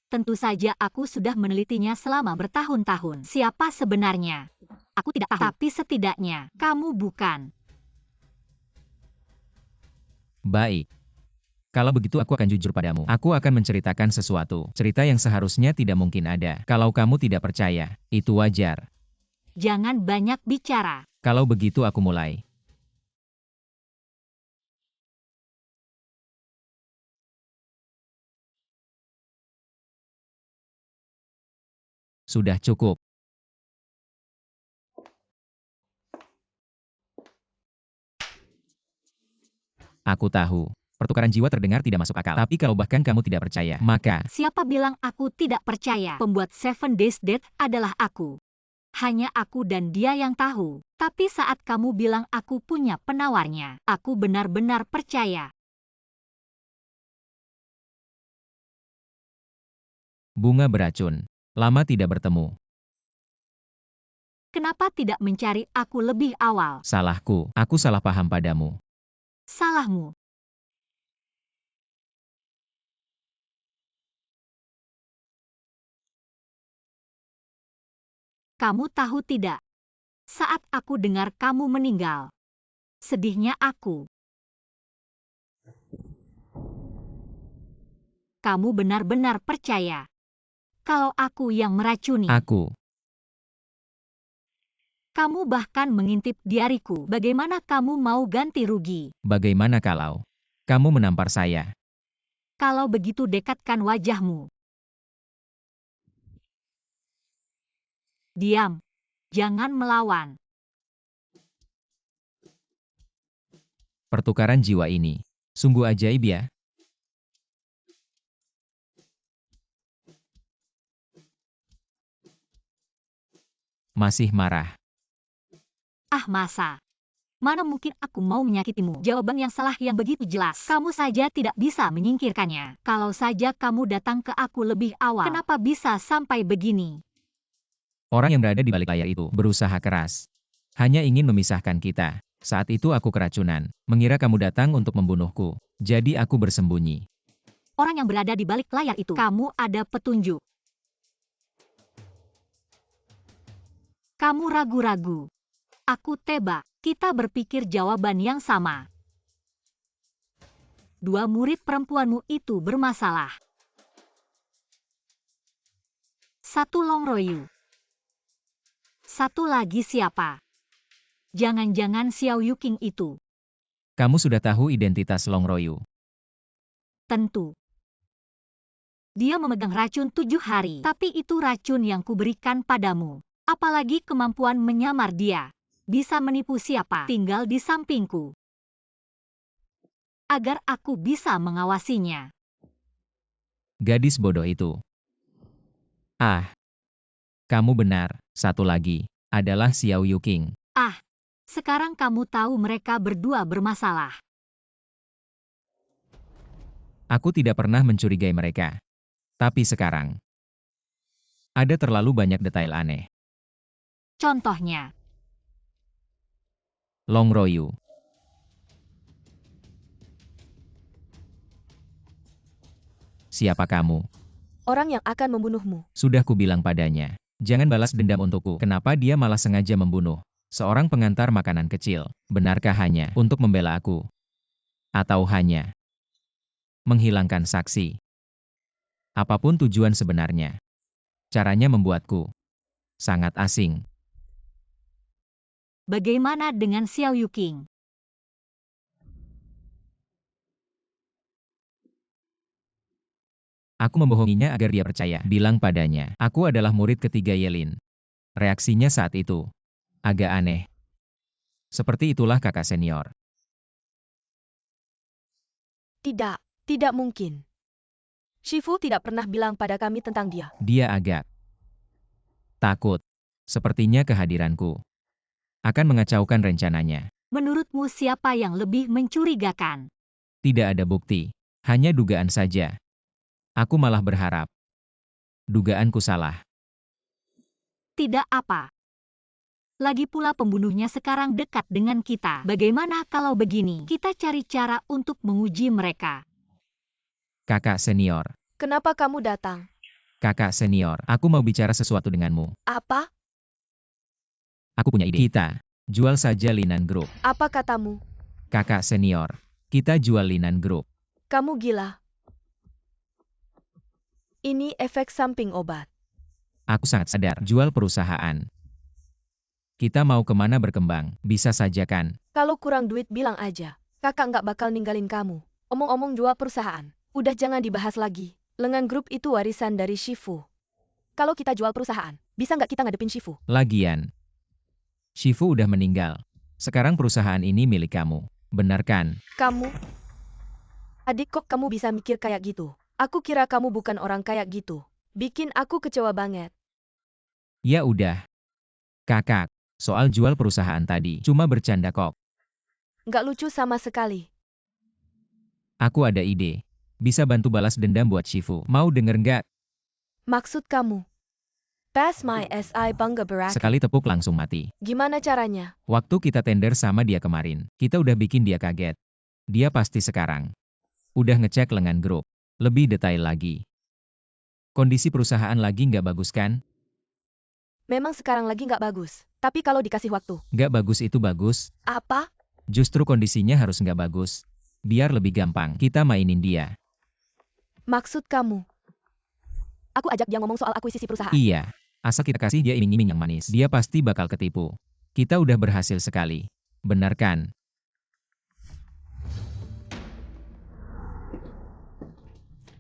Tentu saja aku sudah menelitinya selama bertahun-tahun. Siapa sebenarnya? Aku tidak tahu. Tapi setidaknya, kamu bukan. Baik. Kalau begitu aku akan jujur padamu. Aku akan menceritakan sesuatu. Cerita yang seharusnya tidak mungkin ada. Kalau kamu tidak percaya, itu wajar. Jangan banyak bicara. Kalau begitu aku mulai. Sudah cukup. Aku tahu. Pertukaran jiwa terdengar tidak masuk akal. Tapi kalau bahkan kamu tidak percaya, maka Siapa bilang aku tidak percaya? Pembuat Seven Days Dead adalah aku. Hanya aku dan dia yang tahu. Tapi saat kamu bilang aku punya penawarnya, aku benar-benar percaya. bunga beracun. Lama tidak bertemu. Kenapa tidak mencari aku lebih awal? Salahku. Aku salah paham padamu. Salahmu. Kamu tahu tidak? Saat aku dengar kamu meninggal, sedihnya aku. Kamu benar-benar percaya kalau aku yang meracuni. Aku. Kamu bahkan mengintip diariku. Bagaimana kamu mau ganti rugi? Bagaimana kalau kamu menampar saya? Kalau begitu dekatkan wajahmu. Diam. Jangan melawan. Pertukaran jiwa ini sungguh ajaib ya. Masih marah. Ah masa. Mana mungkin aku mau menyakitimu? Jawaban yang salah yang begitu jelas. Kamu saja tidak bisa menyingkirkannya. Kalau saja kamu datang ke aku lebih awal, kenapa bisa sampai begini? Orang yang berada di balik layar itu berusaha keras. Hanya ingin memisahkan kita. Saat itu aku keracunan, mengira kamu datang untuk membunuhku. Jadi aku bersembunyi. Orang yang berada di balik layar itu, kamu ada petunjuk. Kamu ragu-ragu. Aku tebak, kita berpikir jawaban yang sama. Dua murid perempuanmu itu bermasalah. Satu Longroyu. Satu lagi siapa? Jangan-jangan Xiao Yuking itu. Kamu sudah tahu identitas Longroyu. Tentu. Dia memegang racun 7 hari, tapi itu racun yang kuberikan padamu. Apalagi kemampuan menyamar dia. Bisa menipu siapa tinggal di sampingku. Agar aku bisa mengawasinya. Gadis bodoh itu. Ah, kamu benar. Satu lagi adalah Xiao Yuking. Sekarang kamu tahu mereka berdua bermasalah. Aku tidak pernah mencurigai mereka. Tapi sekarang, ada terlalu banyak detail aneh. Contohnya, Longroyu. Siapa kamu? Orang yang akan membunuhmu. Sudah kubilang padanya. Jangan balas dendam untukku. Kenapa dia malah sengaja membunuh? Seorang pengantar makanan kecil. Benarkah hanya untuk membela aku? Atau hanya menghilangkan saksi? Apapun tujuan sebenarnya. Caranya membuatku sangat asing. bagaimana dengan Xiao Yuking? Aku membohonginya agar dia percaya. Bilang padanya, aku adalah murid ketiga Yelin. Reaksinya saat itu agak aneh. Seperti itulah kakak senior. Tidak, tidak mungkin. Shifu tidak pernah bilang pada kami tentang dia. Dia agak takut. Sepertinya kehadiranku akan mengacaukan rencananya. Menurutmu siapa yang lebih mencurigakan? Tidak ada bukti, hanya dugaan saja. Aku malah berharap dugaanku salah. Tidak apa. Lagi pula pembunuhnya sekarang dekat dengan kita. Bagaimana kalau begini? Kita cari cara untuk menguji mereka. Kakak senior, Kenapa kamu datang? kakak senior, aku mau bicara sesuatu denganmu. Apa? Aku punya ide. Kita jual saja Linan Group. Apa katamu? Kakak senior, kita jual Linan Group. Kamu gila. Ini efek samping obat. Aku sangat sadar, jual perusahaan. Kita mau kemana berkembang, bisa saja kan? Kalau kurang duit bilang aja. Kakak nggak bakal ninggalin kamu. Omong-omong jual perusahaan. Udah jangan dibahas lagi. Lengan grup itu warisan dari Shifu. Kalau kita jual perusahaan, bisa nggak kita ngadepin Shifu? Lagian, Shifu udah meninggal. Sekarang perusahaan ini milik kamu. Benar kan? Kamu? Adik kok kamu bisa mikir kayak gitu? Aku kira kamu bukan orang kayak gitu. Bikin aku kecewa banget. Ya udah. Kakak, soal jual perusahaan tadi, cuma bercanda kok. Nggak lucu sama sekali. Aku ada ide. Bisa bantu balas dendam buat Shifu. Mau denger nggak? Maksud kamu? Pass my SI bangga berak. Sekali tepuk langsung mati. Gimana caranya? Waktu kita tender sama dia kemarin, kita udah bikin dia kaget. Dia pasti sekarang udah ngecek lengan grup. Lebih detail lagi. Kondisi perusahaan lagi nggak bagus kan? Memang sekarang lagi nggak bagus. Tapi kalau dikasih waktu. Nggak bagus itu bagus. Apa? Justru kondisinya harus nggak bagus. Biar lebih gampang, kita mainin dia. Maksud kamu? Aku ajak dia ngomong soal akuisisi perusahaan. Iya, asal kita kasih dia iming-iming yang manis, dia pasti bakal ketipu. Kita udah berhasil sekali. Benar kan?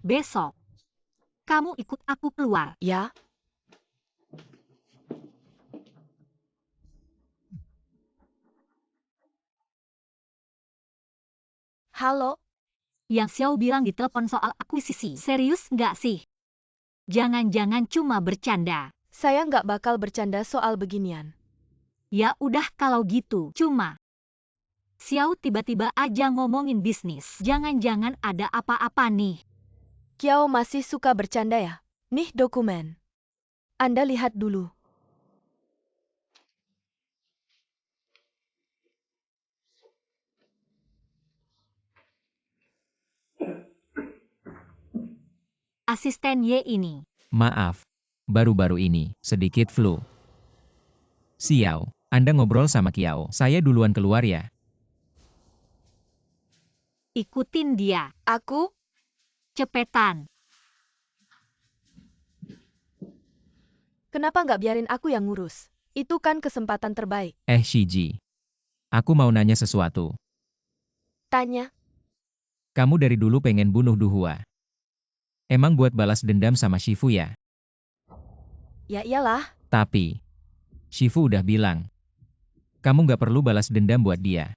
Besok, kamu ikut aku keluar. Ya? Halo? Yang Xiao bilang di telepon soal akuisisi. Serius nggak sih? Jangan-jangan cuma bercanda. Saya nggak bakal bercanda soal beginian. Ya udah kalau gitu. Cuma Xiao tiba-tiba aja ngomongin bisnis. Jangan-jangan ada apa-apa nih. Kiao masih suka bercanda ya? Nih dokumen. Anda lihat dulu. Asisten Ye ini. Maaf, baru-baru ini, sedikit flu. Xiao, Anda ngobrol sama Kiao. Saya duluan keluar ya. Ikutin dia. Aku? Cepetan. Kenapa nggak biarin aku yang ngurus? Itu kan kesempatan terbaik. Shiji. Aku mau nanya sesuatu. Tanya. Kamu dari dulu pengen bunuh Duhua. Emang buat balas dendam sama Shifu ya? Ya iyalah. Tapi, Shifu udah bilang, kamu nggak perlu balas dendam buat dia.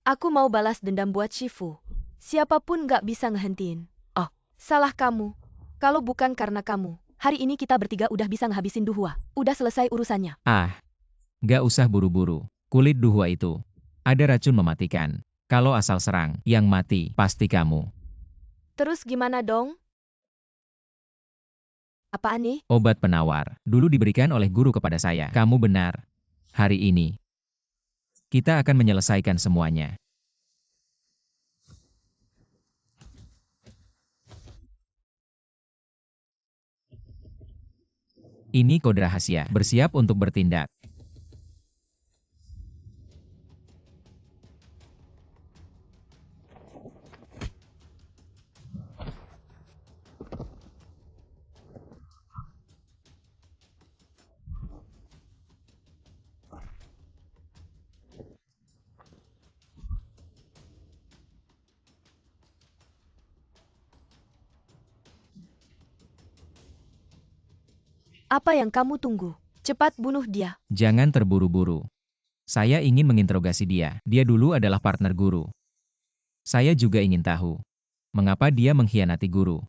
Aku mau balas dendam buat Shifu. Siapapun nggak bisa ngehentiin. Oh, salah kamu. Kalau bukan karena kamu, hari ini kita bertiga udah bisa ngehabisin Duhua. Udah selesai urusannya. Nggak usah buru-buru. Kulit Duhua itu ada racun mematikan. Kalau asal serang, yang mati pasti kamu. Terus gimana dong? Apaan nih? Obat penawar, dulu diberikan oleh guru kepada saya. Kamu benar. Hari ini, kita akan menyelesaikan semuanya. Ini kode rahasia, bersiap untuk bertindak. Apa yang kamu tunggu? Cepat bunuh dia. Jangan terburu-buru. Saya ingin menginterogasi dia. Dia dulu adalah partner guru. Saya juga ingin tahu, mengapa dia mengkhianati guru.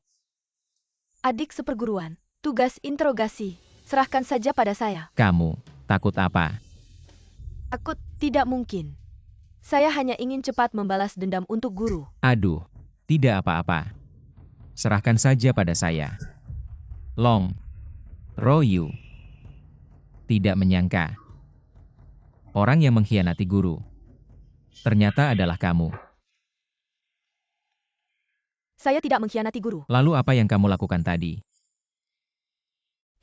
Adik seperguruan. Tugas interogasi. Serahkan saja pada saya. Kamu, takut apa? Aku tidak mungkin. Saya hanya ingin cepat membalas dendam untuk guru. Aduh, tidak apa-apa. Serahkan saja pada saya. Long Royu. Tidak menyangka. Orang yang mengkhianati guru. Ternyata adalah kamu. Saya tidak mengkhianati guru. Lalu apa yang kamu lakukan tadi?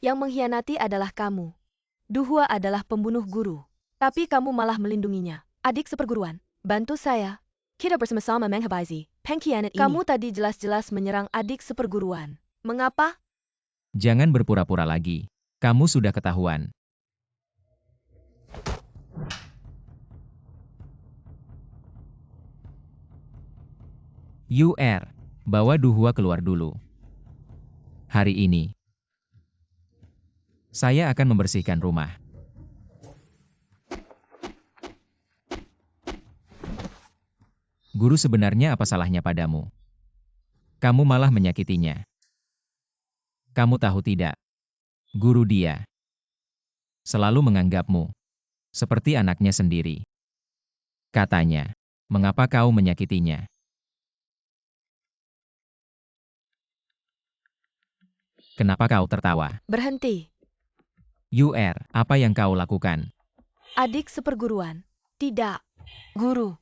Yang mengkhianati adalah kamu. Duhua adalah pembunuh guru. Tapi kamu malah melindunginya. Adik seperguruan, bantu saya. Kita bersama-sama menghabisi pengkhianat ini. Kamu tadi jelas-jelas menyerang adik seperguruan. Mengapa? Jangan berpura-pura lagi. Kamu sudah ketahuan. Bawa Duhua keluar dulu. Hari ini, saya akan membersihkan rumah. Guru sebenarnya apa salahnya padamu? Kamu malah menyakitinya. Kamu tahu tidak? Guru dia selalu menganggapmu seperti anaknya sendiri. Katanya, mengapa kau menyakitinya? Kenapa kau tertawa? Berhenti. Apa yang kau lakukan? Adik seperguruan. Tidak. Guru.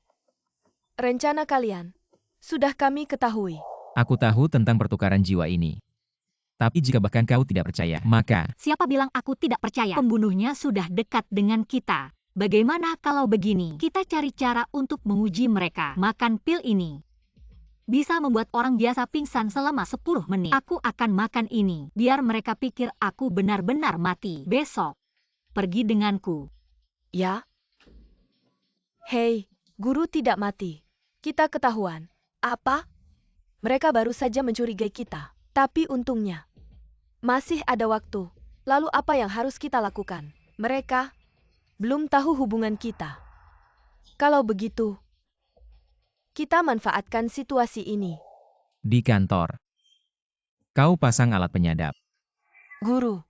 Rencana kalian sudah kami ketahui. Aku tahu tentang pertukaran jiwa ini. Tapi jika bahkan kau tidak percaya, maka... Siapa bilang aku tidak percaya? Pembunuhnya sudah dekat dengan kita. Bagaimana kalau begini? Kita cari cara untuk menguji mereka. Makan pil ini bisa membuat orang biasa pingsan selama 10 menit. Aku akan makan ini, biar mereka pikir aku benar-benar mati. Besok, pergi denganku. Ya? Hei, guru tidak mati. Kita ketahuan. Apa? Mereka baru saja mencurigai kita. Tapi untungnya, masih ada waktu. Lalu apa yang harus kita lakukan? Mereka belum tahu hubungan kita. Kalau begitu, kita manfaatkan situasi ini. Di kantor, kau pasang alat penyadap. Guru,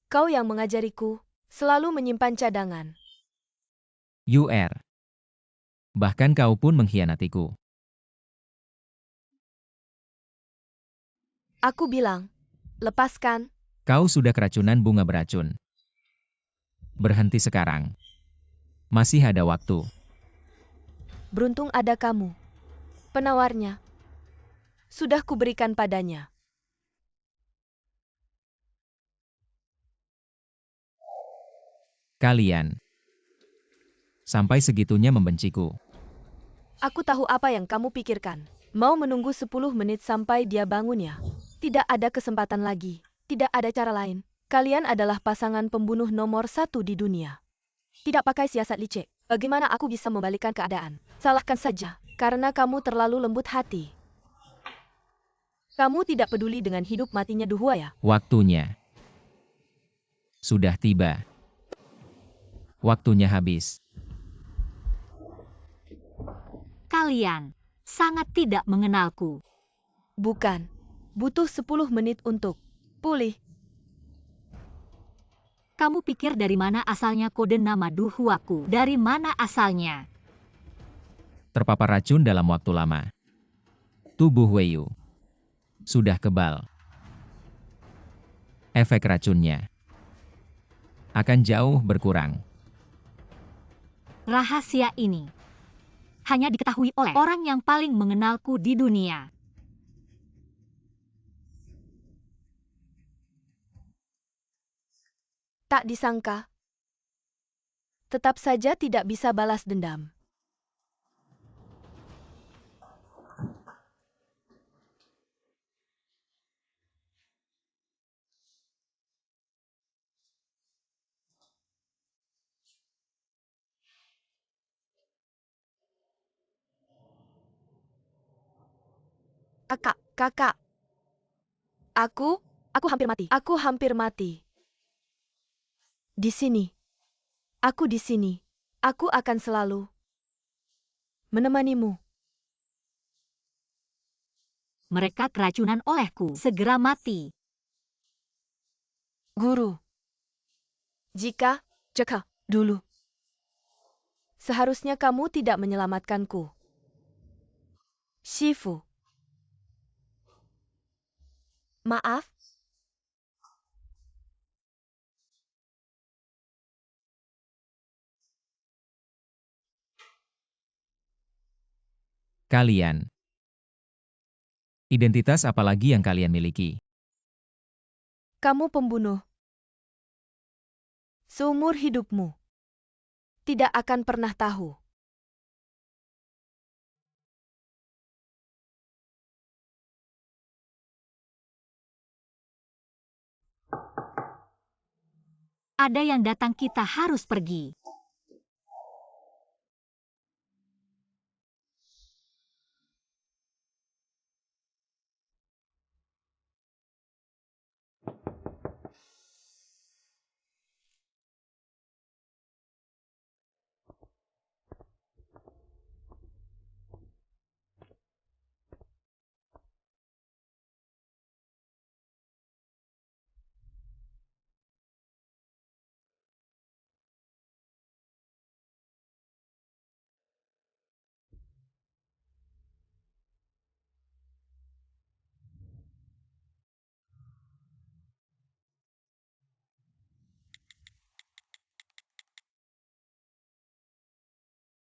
kau yang mengajariku selalu menyimpan cadangan. Bahkan kau pun mengkhianatiku. Aku bilang, lepaskan. Kau sudah keracunan bunga beracun. Berhenti sekarang. Masih ada waktu. Beruntung ada kamu. Penawarnya. Sudah kuberikan padanya. Kalian. Sampai segitunya membenciku. Aku tahu apa yang kamu pikirkan. Mau menunggu 10 menit sampai dia bangun ya? Tidak ada kesempatan lagi. Tidak ada cara lain. Kalian adalah pasangan pembunuh nomor 1 di dunia. Tidak pakai siasat licik. Bagaimana aku bisa membalikkan keadaan? Salahkan saja, karena kamu terlalu lembut hati. Kamu tidak peduli dengan hidup matinya Duhua ya? Waktunya. Sudah tiba. Waktunya habis. Kalian sangat tidak mengenalku. Bukan. Butuh 10 menit untuk pulih. Kamu pikir dari mana asalnya kode nama Duhuaku? Dari mana asalnya? Terpapar racun dalam waktu lama. Tubuh Weiyu sudah kebal. Efek racunnya akan jauh berkurang. Rahasia ini hanya diketahui oleh orang yang paling mengenalku di dunia. Tak disangka. Tetap saja tidak bisa balas dendam. Kakak. Aku hampir mati. Aku hampir mati. Di sini. Aku di sini. Aku akan selalu menemanimu. Mereka keracunan olehku. Segera mati. Guru. Jika, cekah, dulu. Seharusnya kamu tidak menyelamatkanku. Shifu. Maaf. Kalian. Identitas apa lagi yang kalian miliki? Kamu pembunuh. Seumur hidupmu. Tidak akan pernah tahu. Ada yang datang, kita harus pergi.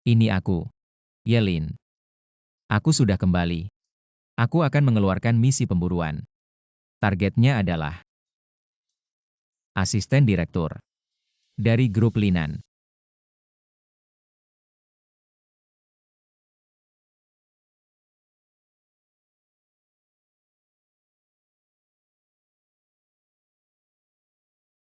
Ini aku. Yelin. Aku sudah kembali. Aku akan mengeluarkan misi pemburuan. Targetnya adalah asisten direktur dari grup Linan.